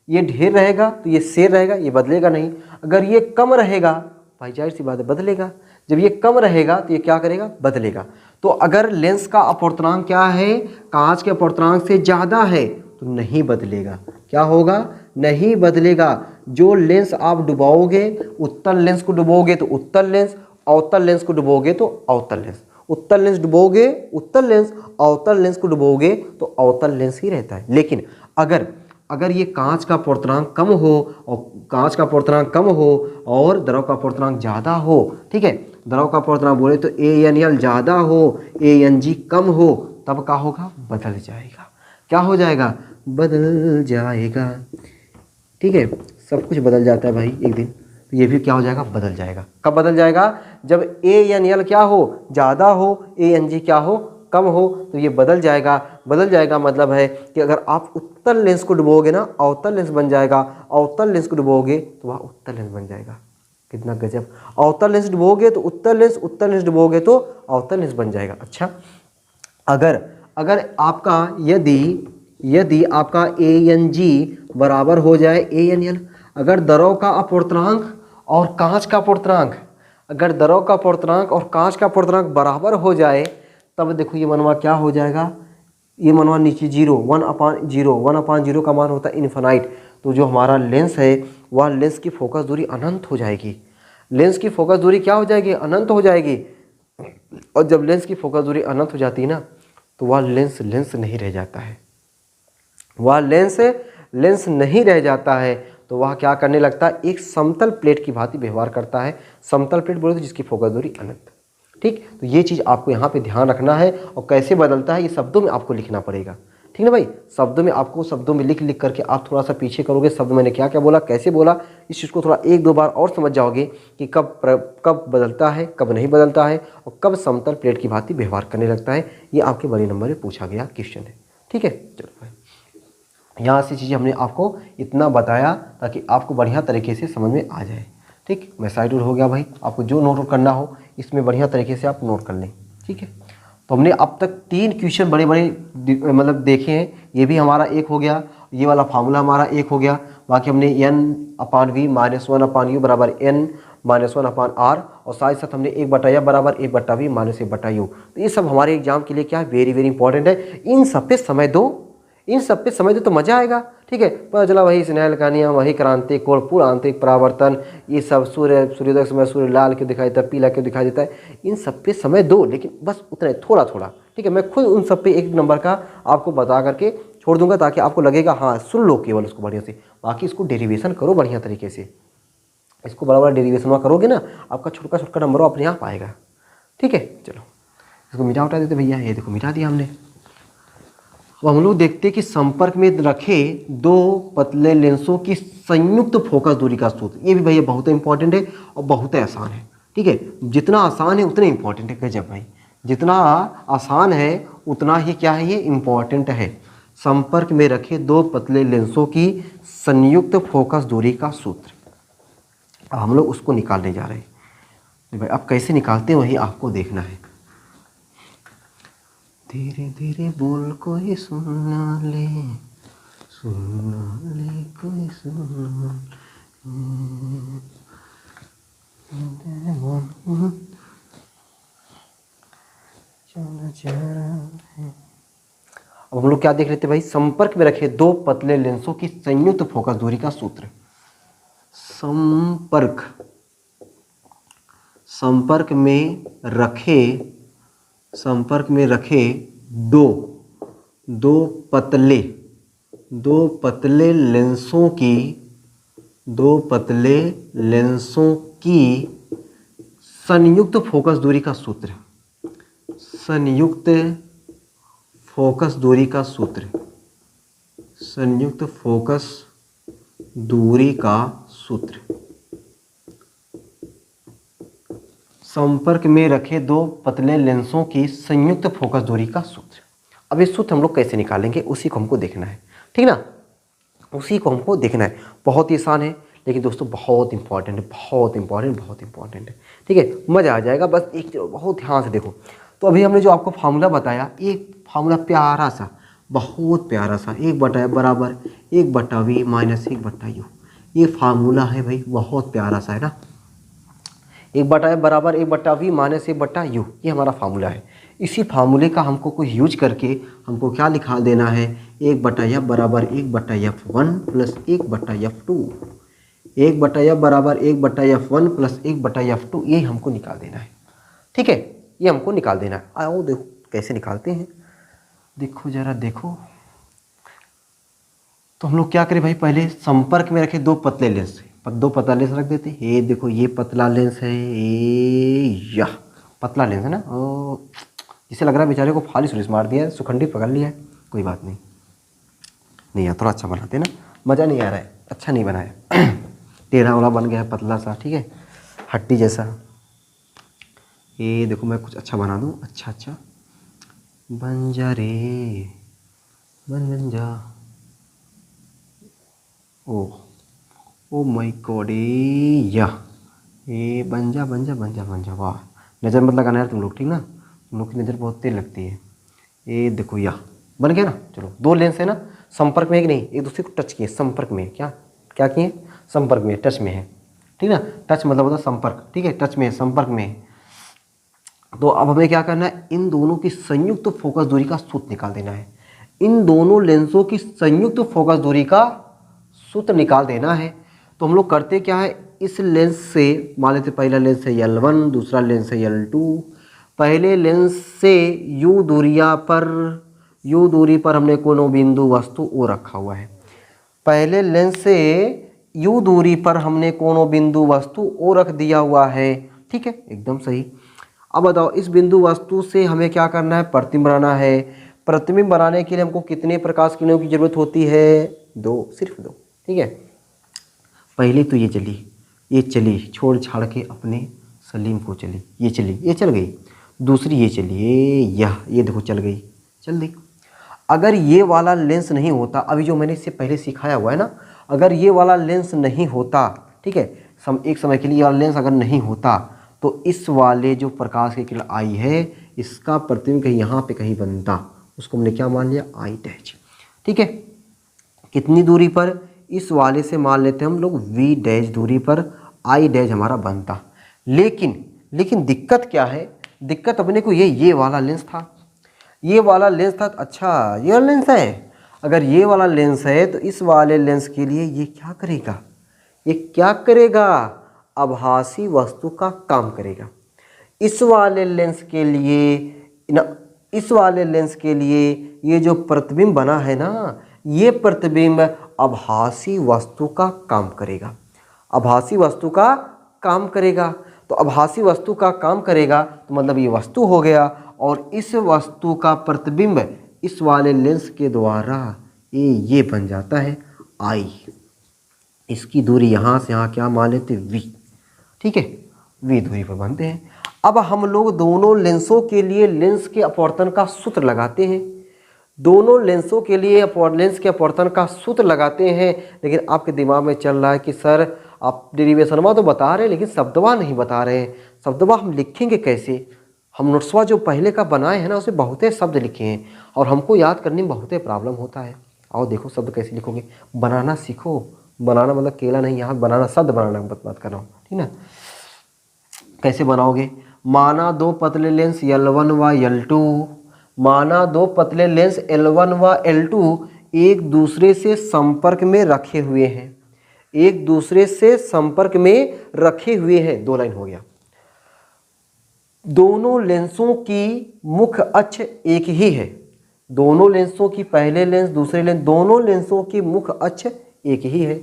ये ढेर रहेगा तो ये शेर रहेगा, ये बदलेगा नहीं। अगर ये कम रहेगा, भाई जाहिर सी बात है बदलेगा। जब ये कम रहेगा तो ये क्या करेगा, बदलेगा। तो अगर लेंस का अपवर्तनांक क्या है, कांच के अपवर्तनांक से ज़्यादा है, तो नहीं बदलेगा। क्या होगा, नहीं बदलेगा। जो लेंस आप डुबाओगे, उत्तल लेंस को डुबोगे तो उत्तल लेंस, अवतल लेंस को डुबोगे तो अवतल लेंस। उत्तल लेंस डुबोगे उत्तल लेंस, अवतल लेंस को डुबोगे तो अवतल लेंस ही रहता है। लेकिन अगर ये कांच का अपवर्तनांक कम हो और द्रव का अपवर्तनांक ज़्यादा हो, ठीक है, द्रव का अपवर्तनांक बोले तो ए एन एल ज़्यादा हो, ए एन जी कम हो, तब क्या होगा, बदल जाएगा। क्या हो जाएगा, बदल जाएगा। ठीक है, सब कुछ बदल जाता है भाई एक दिन। तो ये भी क्या हो जाएगा, बदल जाएगा। कब बदल जाएगा, जब ANL क्या हो, ज़्यादा हो, ANG क्या हो, कम हो, तो ये बदल जाएगा। बदल जाएगा मतलब है कि अगर आप उत्तल लेंस को डुबोगे ना, अवतल लेंस बन जाएगा। अवतल लेंस को डुबोगे तो वह उत्तल लेंस बन जाएगा। कितना गजब। अवतल लेंस डुबोगे तो उत्तल लेंस, उत्तल लेंस डुबोगे तो अवतल लेंस बन जाएगा। अच्छा, अगर आपका यदि आपका ANG बराबर हो जाए ANL, अगर द्रव का अपवर्तनांक और कांच का अपवर्तनांक, अगर द्रव का अपवर्तनांक और कांच का अपवर्तनांक बराबर हो जाए, तब देखो ये मनवा क्या हो जाएगा, ये मनवा नीचे 0, 1/0, 1/0 का मान होता है इन्फिनाइट। तो जो हमारा लेंस है वह लेंस की फोकस दूरी अनंत हो जाएगी। लेंस की फोकस दूरी क्या हो जाएगी, अनंत हो जाएगी। और जब लेंस की फोकस दूरी अनंत हो जाती है ना, तो वह लेंस नहीं रह जाता है। वह लेंस नहीं रह जाता है, तो वह क्या करने लगता है, एक समतल प्लेट की भांति व्यवहार करता है। समतल प्लेट बोले तो जिसकी फोकस दूरी अनंत। ठीक, तो ये चीज़ आपको यहाँ पे ध्यान रखना है। और कैसे बदलता है ये शब्दों में आपको लिखना पड़ेगा। ठीक ना भाई, शब्दों में आपको शब्दों में लिख करके आप थोड़ा सा पीछे करोगे, शब्द मैंने क्या क्या बोला, कैसे बोला, इस चीज़ को थोड़ा 1-2 बार और समझ जाओगे कि कब बदलता है, कब नहीं बदलता है, और कब समतल प्लेट की भांति व्यवहार करने लगता है। ये आपके बड़े नंबर में पूछा गया क्वेश्चन है। ठीक है, चलो भाई, यहाँ से चीज़ें हमने आपको इतना बताया ताकि आपको बढ़िया तरीके से समझ में आ जाए। ठीक, मैं साइड हो गया भाई, आपको जो नोट करना हो इसमें बढ़िया तरीके से आप नोट कर लें। ठीक है, तो हमने अब तक 3 क्वेश्चन बड़े मतलब देखे हैं। ये भी हमारा एक हो गया, ये वाला फार्मूला हमारा एक हो गया। बाकी हमने n/v - 1/u बराबर n - 1/r, और साथ ही साथ हमने 1/f बराबर 1/v - 1/u। तो ये सब हमारे एग्जाम के लिए क्या है, वेरी वेरी इंपॉर्टेंट है। इन सब पे समय दो, इन सब पे समझ दो तो मजा आएगा। ठीक है, पता चला वही स्नेहल कहानियाँ, वही क्रांति कोण, पूरा आंतरिक परावर्तन, ये सब सूर्योदय के समय सूर्य लाल क्यों दिखाई देता है, पीला क्यों दिखाई देता है, इन सब पे समय दो, लेकिन बस उतना ही, थोड़ा थोड़ा। ठीक है, मैं खुद उन सब पे 1 नंबर का आपको बता करके छोड़ दूंगा ताकि आपको लगेगा हाँ सुन लो केवल उसको बढ़िया से। बाकी इसको डेरिवेशन करो बढ़िया तरीके से, इसको बराबर डेरिवेशन करोगे ना, आपका छोटा नंबर अपने आप आएगा। ठीक है, चलो इसको मिटा उठा देते भैया, ये देखो मिटा दिया हमने। अब हम लोग देखते हैं कि संपर्क में रखे 2 पतले लेंसों की संयुक्त फोकस दूरी का सूत्र। ये भी भैया बहुत इंपॉर्टेंट है और बहुत आसान है। ठीक है, जितना आसान है उतना इंपॉर्टेंट है। गजब भाई, जितना आसान है उतना ही क्या है, ये इंपॉर्टेंट है। संपर्क में रखे 2 पतले लेंसों की संयुक्त फोकस दूरी का सूत्र। अब हम लोग उसको निकालने जा रहे हैं भाई। अब कैसे निकालते हैं वही आपको देखना है। धीरे धीरे बोल कोई सुन ले कोई सुन अब हम लोग क्या देख रहे थे भाई, संपर्क में रखे 2 पतले लेंसों की संयुक्त फोकस दूरी का सूत्र। संपर्क में रखे दो पतले लेंसों की संयुक्त फोकस दूरी का सूत्र। संयुक्त फोकस दूरी का सूत्र। संपर्क में रखे 2 पतले लेंसों की संयुक्त फोकस दूरी का सूत्र। अब ये सूत्र हम लोग कैसे निकालेंगे उसी को हमको देखना है। ठीक ना, उसी को हमको देखना है। बहुत ही आसान है लेकिन दोस्तों बहुत इंपॉर्टेंट है, बहुत इंपॉर्टेंट है। ठीक है, मज़ा आ जाएगा, बस एक बहुत ध्यान से देखो। तो अभी हमने जो आपको फार्मूला बताया, एक फार्मूला प्यारा सा, बहुत प्यारा सा, 1/f बराबर 1/v - 1/u। ये फार्मूला है भाई, बहुत प्यारा सा है ना। 1/f बराबर 1/v - 1/u, ये हमारा फार्मूला है। इसी फार्मूले का हमको कोई यूज करके हमको क्या लिखा देना है, 1/f बराबर 1/f1 प्लस 1/f2। 1/f बराबर 1/f1 प्लस 1/f2, ये हमको निकाल देना है। ठीक है, ये हमको निकाल देना है। आओ देखो कैसे निकालते हैं, देखो जरा देखो। तो हम लोग क्या करें भाई, पहले संपर्क में रखे 2 पतले लेंस, 2 पतला लेंस रख देते हैं। ये देखो ये पतला लेंस है, ये पतला लेंस है ना। ओ जिसे लग रहा है बेचारे को फालिस मार दिया है, सुखंडी पकड़ लिया है। कोई बात नहीं यार, थोड़ा अच्छा बनाते ना, मज़ा नहीं आ रहा है, अच्छा नहीं बनाया। टेढ़ा वाला बन गया है, पतला सा, ठीक है, हड्डी जैसा। ये देखो मैं कुछ अच्छा बना दूँ, अच्छा बन जा रे, बन जा। ओ माय गॉड, ये बन जा। वाह, नज़र मत लगाना यार तुम लोग, ठीक ना, तुम लोग की नज़र बहुत तेज लगती है। ये देखो या बन गया ना। चलो, दो लेंस है ना, संपर्क में है कि नहीं, एक दूसरे को टच किए, संपर्क में, क्या किए, संपर्क में, टच में है, ठीक ना। टच मतलब होता है संपर्क, ठीक है, टच में है, संपर्क में है। तो अब हमें क्या करना है, इन दोनों की संयुक्त फोकस दूरी का सूत्र निकाल देना है। इन दोनों लेंसों की संयुक्त फोकस दूरी का सूत्र निकाल देना है। तो हम लोग करते क्या है, इस लेंस से, मान लेते पहला लेंस है L1, दूसरा लेंस है L2। पहले लेंस से U दूरी पर हमने कोनो बिंदु वस्तु O रखा हुआ है। पहले लेंस से U दूरी पर हमने कोनो बिंदु वस्तु O रख दिया हुआ है, ठीक है, एकदम सही। अब बताओ, इस बिंदु वस्तु से हमें क्या करना है, प्रतिबिंब बनाना है। प्रतिबिंब बनाने के लिए हमको कितने प्रकाश किरणों की जरूरत होती है, 2, सिर्फ 2, ठीक है। पहले तो ये चली छोड़ छाड़ के अपने सलीम को चली, ये चल गई। दूसरी ये चली, ये देखो चल दी। अगर ये वाला लेंस नहीं होता, अभी जो मैंने इससे पहले सिखाया हुआ है ना, अगर ये वाला लेंस नहीं होता, ठीक है, एक समय के लिए ये वाला लेंस अगर नहीं होता, तो इस वाले जो प्रकाश की किरण आई है, इसका प्रतिबिंब कहीं यहाँ पे कहीं बनता, उसको हमने क्या मान लिया, आई डैश, ठीक है। कितनी दूरी पर, इस वाले से मान लेते हैं हम लोग वी डैश दूरी पर आई डैश हमारा बनता। लेकिन दिक्कत क्या है, दिक्कत अपने को ये वाला लेंस था, अच्छा ये वाला लेंस है। अगर ये वाला लेंस है तो इस वाले लेंस के लिए ये क्या करेगा, आभासी वस्तु का काम करेगा। इस वाले लेंस के लिए ये जो प्रतिबिंब बना है ना, ये प्रतिबिंब आभासी वस्तु का काम करेगा, तो आभासी वस्तु का काम करेगा, तो मतलब ये वस्तु हो गया, और इस वस्तु का प्रतिबिंब इस वाले लेंस के द्वारा ये बन जाता है आई। इसकी दूरी यहाँ से यहाँ क्या मान लेते, वी, ठीक है, वी दूरी पर बनते हैं। अब हम लोग दोनों लेंसों के लिए लेंस के अपवर्तन का सूत्र लगाते हैं। लेंस के अपवर्तन का सूत्र लगाते हैं, लेकिन आपके दिमाग में चल रहा है कि सर आप डेरिवेशनवा तो बता रहे हैं, लेकिन शब्दवा नहीं बता रहे हैं। शब्दवा हम लिखेंगे कैसे, हम नोट्सवा जो पहले का बनाए हैं ना, उसमें बहुत शब्द लिखे हैं, और हमको याद करने में बहुत प्रॉब्लम होता है। और देखो शब्द कैसे लिखोगे, बनाना सीखो, बनाना मतलब केला नहीं, यहाँ बनाना शब्द बनाना बात कर रहा हूँ, ठीक ना। कैसे बनाओगे, माना दो पतले लेंस L1 व L2, माना दो पतले लेंस L1 व L2 एक दूसरे से संपर्क में रखे हुए हैं, 2 लाइन हो गया। दोनों लेंसों की मुख्य अक्ष एक ही है, दोनों लेंसों की, पहले लेंस दूसरे लेंस, दोनों लेंसों की मुख्य अक्ष एक ही है।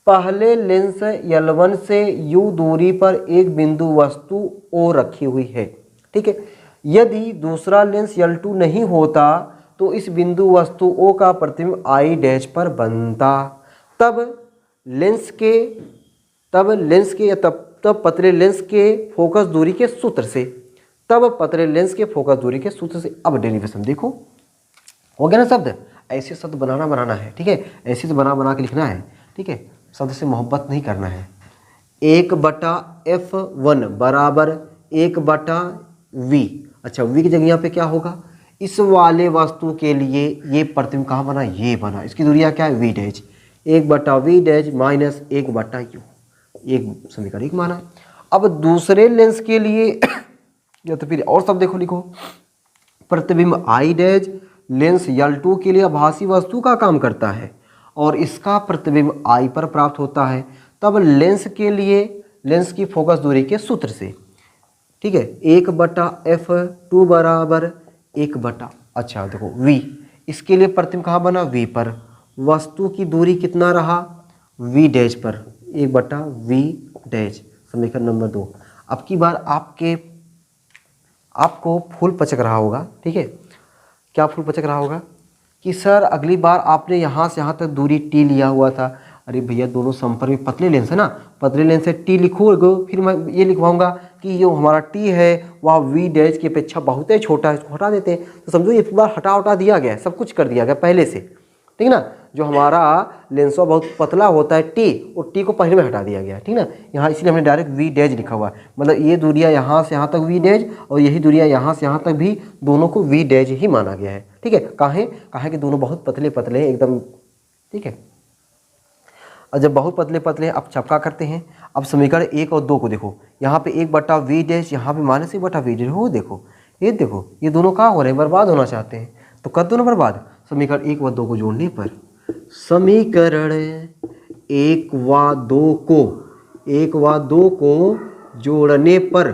पहले लेंस L1 से U दूरी पर एक बिंदु वस्तु O रखी हुई है, ठीक है। यदि दूसरा लेंस L2 नहीं होता तो इस बिंदु वस्तु O का प्रतिबिंब I डैश पर बनता। तब पतले लेंस के फोकस दूरी के सूत्र से, अब डेरिवेशन देखो, हो गया ना शब्द। ऐसे शब्द बनाना है, ठीक है, ऐसे तो बना के लिखना है, ठीक है, शब्द से मोहब्बत नहीं करना है। 1/F1 बराबर 1/V। अच्छा, V की जगह यहाँ पे क्या होगा, इस वाले वस्तु के लिए ये प्रतिबिंब कहाँ बना, ये बना, इसकी दूरिया क्या है, V dash, 1/V dash minus 1/U, एक समीकरण 1 माना। अब दूसरे लेंस के लिए या तो फिर और शब्द देखो, लिखो, प्रतिबिंब I डैश लेंस L2 के लिए आभासी वस्तु का काम करता है और इसका प्रतिबिंब I पर प्राप्त होता है। तब लेंस के लिए लेंस की फोकस दूरी के सूत्र से, ठीक है, 1/F2 बराबर 1/, अच्छा देखो V, इसके लिए प्रतिबिंब कहाँ बना, V पर, वस्तु की दूरी कितना रहा, V डैश पर, 1/V डैश, समीकरण नंबर 2। अब की बार आपको फूल पचक रहा होगा, ठीक है, क्या फूल पचक रहा होगा कि सर अगली बार आपने यहाँ से यहाँ तक दूरी T लिया हुआ था, अरे भैया दोनों समपर में पतले लेंस है ना, पतले लेंस से टी लिखोगे, फिर मैं ये लिखवाऊंगा कि जो हमारा टी है वह वी डैश की अपेक्षा बहुत ही छोटा है, इसको हटा देते हैं। तो समझो ये पूरा हटा दिया गया है, सब कुछ कर दिया गया पहले से, ठीक ना। जो हमारा लेंसवा बहुत पतला होता है टी, और टी को पहले में हटा दिया गया, ठीक ना। यहाँ इसलिए हमने डायरेक्ट वी डैश लिखा हुआ है, मतलब ये दूरियाँ यहाँ से यहाँ तक वी डैश और यही दूरियाँ यहाँ से यहाँ तक भी दोनों को वी डैश ही माना गया है, ठीक है। काहे कि दोनों बहुत पतले पतले हैं एकदम, ठीक है। और जब बहुत पतले पतले अब चपका करते हैं। अब समीकरण 1 और 2 को देखो, यहाँ पे 1/v डैश, यहाँ पे -1/v डैश हो, देखो ये दोनों कहाँ हो रहे हैं, बर्बाद होना चाहते हैं, तो कर दो ना बर्बाद। समीकरण 1 व 2 को जोड़ने पर, समीकरण 1 व 2 को जोड़ने पर,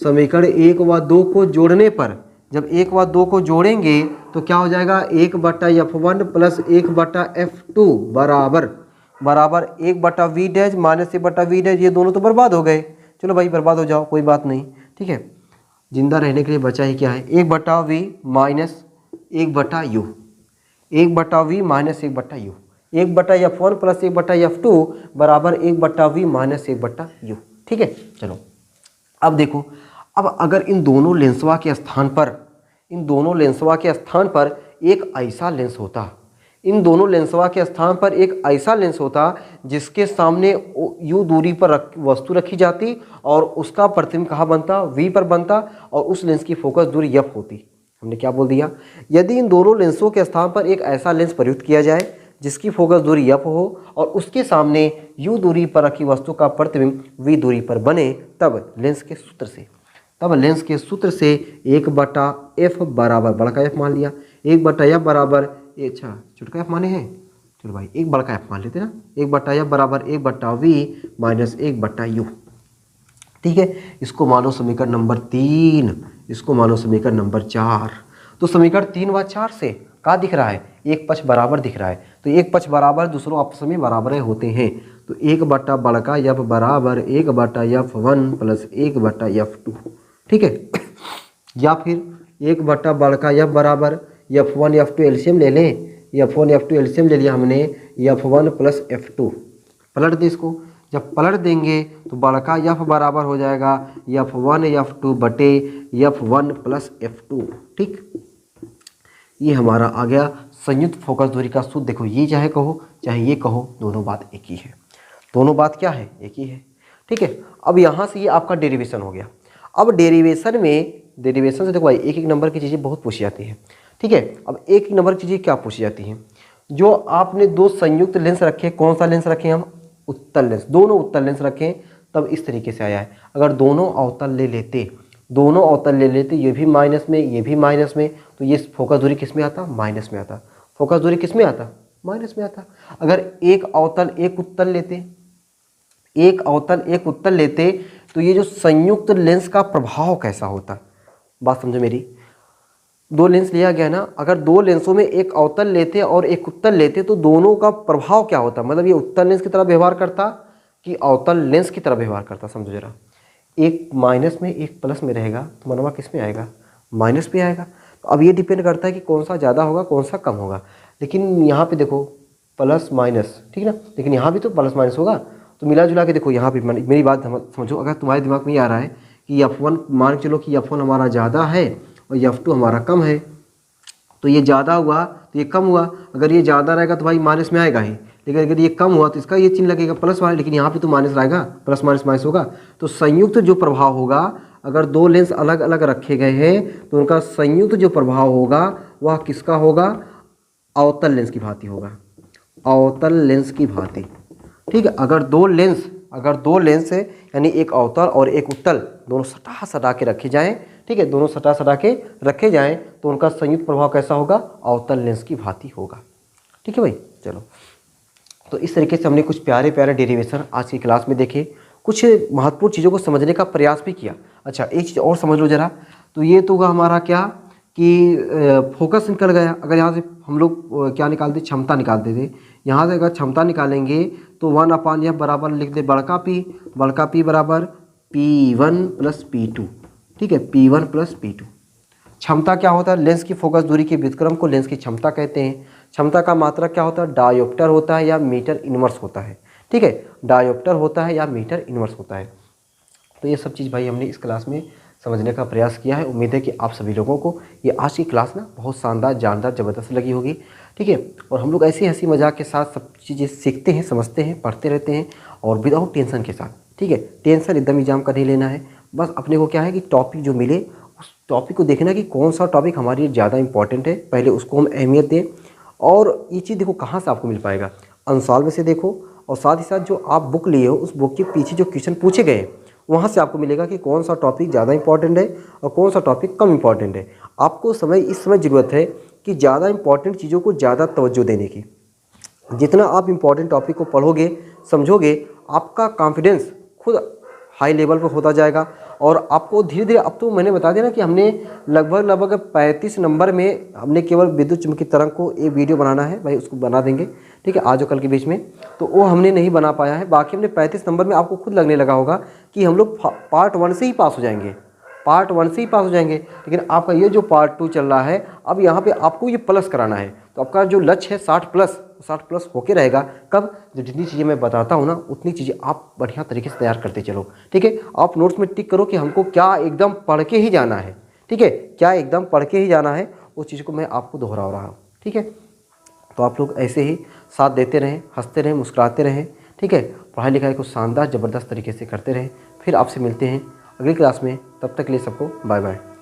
समीकरण 1 व 2 को जोड़ने पर, जब 1 व 2 को जोड़ेंगे तो क्या हो जाएगा, 1/f1 प्लस 1/f2 बराबर 1/v डैश -1/v डैश, ये दोनों तो बर्बाद हो गए। चलो भाई बर्बाद हो जाओ, कोई बात नहीं, ठीक है। जिंदा रहने के लिए बचा ही क्या है, 1/v minus 1/u, 1/v minus 1/u, 1/f1 plus 1/f2 बराबर 1/v माइनस 1/u, ठीक है। चलो अब देखो, अब अगर इन दोनों लेंसवा के स्थान पर एक ऐसा लेंस होता, इन दोनों लेंसवा के स्थान पर एक ऐसा लेंस होता जिसके सामने u दूरी पर वस्तु रखी जाती और उसका प्रतिबिंब कहाँ बनता, v पर बनता, और उस लेंस की फोकस दूरी f होती। हमने क्या बोल दिया, यदि इन दोनों लेंसों के स्थान पर एक ऐसा लेंस प्रयुक्त किया जाए जिसकी फोकस दूरी f हो और उसके सामने u दूरी पर रखी वस्तु का प्रतिबिंब v दूरी पर बने, तब लेंस के सूत्र से 1/f बराबर, बड़ा का f मान लिया, 1/f बराबर, अच्छा छोटा f माने हैं, चलो भाई एक बड़ा का f मान लेते ना, 1/f बराबर 1/v माइनस 1/u, ठीक है। इसको मानो समीकरण नंबर 3, इसको मानो समीकरण नंबर 4। तो समीकरण 3 व 4 से क्या दिख रहा है, एक पक्ष बराबर दिख रहा है, तो एक पक्ष बराबर दूसरों आपस में बराबर होते हैं, तो 1/f बराबर 1/f1 प्लस 1/f2, ठीक है। या फिर 1/f बराबर f1 f2 एलसीएम ले लें, f1 f2 एलसीएम ले लिया हमने, f1 प्लस f2, पलट दे इसको, जब पलट देंगे तो बड़का f बराबर हो जाएगा f1 f2 बटे f1 प्लस f2, ठीक। ये हमारा आ गया संयुक्त फोकस दूरी का सूत्र। देखो ये चाहे कहो चाहे ये कहो, दोनों बात एक ही है, दोनों बात क्या है, एक ही है, ठीक है। अब यहाँ से ये आपका डेरिवेशन हो गया। अब डेरिवेशन से देखो भाई एक नंबर की चीज़ें बहुत पूछी जाती है, ठीक है। अब एक नंबर की चीज़ें क्या पूछी जाती हैं, जो आपने दो संयुक्त लेंस रखे, कौन सा लेंस रखे हम, उत्तल लेंस, दोनों उत्तल लेंस रखें, तब इस तरीके से आया है। अगर दोनों अवतल ले लेते, ये भी माइनस में ये भी माइनस में, तो ये फोकस दूरी किस में आता, माइनस में आता, फोकस दूरी किस में आता, माइनस में आता। अगर एक अवतल एक उत्तल लेते, तो ये जो संयुक्त लेंस का प्रभाव कैसा होता, बात समझो मेरी। दो लेंस लिया गया ना, अगर दो लेंसों में एक अवतल लेते और एक उत्तल लेते तो दोनों का प्रभाव क्या होता, मतलब ये उत्तल लेंस की तरह व्यवहार करता कि अवतल लेंस की तरह व्यवहार करता, समझो जरा। एक माइनस में एक प्लस में रहेगा तो मनवा किस में आएगा, माइनस पे आएगा। तो अब ये डिपेंड करता है कि कौन सा ज़्यादा होगा कौन सा कम होगा। लेकिन यहाँ पे देखो प्लस माइनस, ठीक ना, लेकिन यहाँ भी तो प्लस माइनस होगा, तो मिला जुला के देखो यहाँ पे मेरी बात समझो। अगर तुम्हारे दिमाग में ये आ रहा है कि f1 मान चलो कि f1 हमारा ज़्यादा है और f2 हमारा कम है, तो ये ज़्यादा हुआ तो ये कम हुआ। अगर ये ज़्यादा रहेगा तो भाई माइनस में आएगा ही, लेकिन अगर ये कम हुआ तो इसका ये चिन्ह लगेगा प्लस वाला, लेकिन यहाँ पे तो माइनस रहेगा, प्लस माइनस माइनस होगा। तो संयुक्त जो प्रभाव होगा, अगर दो लेंस अलग अलग रखे गए हैं तो उनका संयुक्त जो प्रभाव होगा वह किसका होगा, अवतल लेंस की भांति होगा, अवतल लेंस की भांति, ठीक है। अगर दो लेंस है यानी एक अवतल और एक उत्तल, दोनों सटा के रखे जाएं, ठीक है, दोनों सटा के रखे जाएं तो उनका संयुक्त प्रभाव कैसा होगा, अवतल लेंस की भांति होगा, ठीक है भाई। चलो, तो इस तरीके से हमने कुछ प्यारे डेरिवेशन आज की क्लास में देखे, कुछ महत्वपूर्ण चीज़ों को समझने का प्रयास भी किया। अच्छा एक चीज़ और समझ लो जरा, तो ये तो होगा हमारा क्या कि फोकस निकल गया। अगर यहाँ से हम लोग क्या निकालते, क्षमता निकालते थे, यहाँ से अगर क्षमता निकालेंगे तो 1/f बराबर लिख दे बड़का P बराबर P1 प्लस P2, ठीक है, P1 प्लस P2। क्षमता क्या होता है, लेंस की फोकस दूरी के व्युत्क्रम को लेंस की क्षमता कहते हैं। क्षमता का मात्रक क्या होता है, डायोप्टर होता है या मीटर इनवर्स होता है। ठीक है, डायोप्टर होता है या मीटर इनवर्स होता है। तो ये सब चीज़ भाई हमने इस क्लास में समझने का प्रयास किया है। उम्मीद है कि आप सभी लोगों को ये आज की क्लास ना बहुत शानदार, जानदार, ज़बरदस्त लगी होगी। ठीक है, और हम लोग ऐसे हंसी मजाक के साथ सब चीज़ें सीखते हैं, समझते हैं, पढ़ते रहते हैं और विदाउट टेंशन के साथ। ठीक है, टेंशन एकदम एग्जाम का नहीं लेना है। बस अपने को क्या है कि टॉपिक जो मिले उस टॉपिक को देखना कि कौन सा टॉपिक हमारे लिए ज़्यादा इंपॉर्टेंट है, पहले उसको हम अहमियत दें। और ये चीज़ देखो कहाँ से आपको मिल पाएगा, अनसॉल्व से देखो, और साथ ही साथ जो आप बुक लिए हो उस बुक के पीछे जो क्वेश्चन पूछे गए वहाँ से आपको मिलेगा कि कौन सा टॉपिक ज़्यादा इंपॉर्टेंट है और कौन सा टॉपिक कम इंपॉर्टेंट है। आपको इस समय ज़रूरत है कि ज़्यादा इंपॉर्टेंट चीज़ों को ज़्यादा तवज्जो देने की। जितना आप इंपॉर्टेंट टॉपिक को पढ़ोगे, समझोगे, आपका कॉन्फिडेंस खुद हाई लेवल पर होता जाएगा और आपको धीरे धीरे, अब तो मैंने बता दिया ना कि हमने लगभग 35 नंबर में हमने केवल विद्युत चुम्बकीय तरंग को एक वीडियो बनाना है भाई, उसको बना देंगे। ठीक है, आज और कल के बीच में, तो वो हमने नहीं बना पाया है। बाकी हमने 35 नंबर में आपको खुद लगने लगा होगा कि हम लोग पार्ट 1 से ही पास हो जाएंगे, पार्ट 1 से ही पास हो जाएंगे। लेकिन आपका ये जो पार्ट 2 चल रहा है, अब यहाँ पे आपको ये प्लस कराना है। तो आपका जो लक्ष्य है 60 प्लस होके रहेगा। कब, जो जितनी चीज़ें मैं बताता हूँ ना उतनी चीज़ें आप बढ़िया तरीके से तैयार करते चलो। ठीक है, आप नोट्स में टिक करो कि हमको क्या एकदम पढ़ के ही जाना है। ठीक है, क्या एकदम पढ़ के ही जाना है, उस चीज़ को मैं आपको दोहरा रहा हूँ। ठीक है, तो आप लोग ऐसे ही साथ देते रहें, हंसते रहें, मुस्कुराते रहें। ठीक है, पढ़ाई लिखाई को शानदार ज़बरदस्त तरीके से करते रहें। फिर आपसे मिलते हैं अगली क्लास में, तब तक के लिए सबको बाय बाय।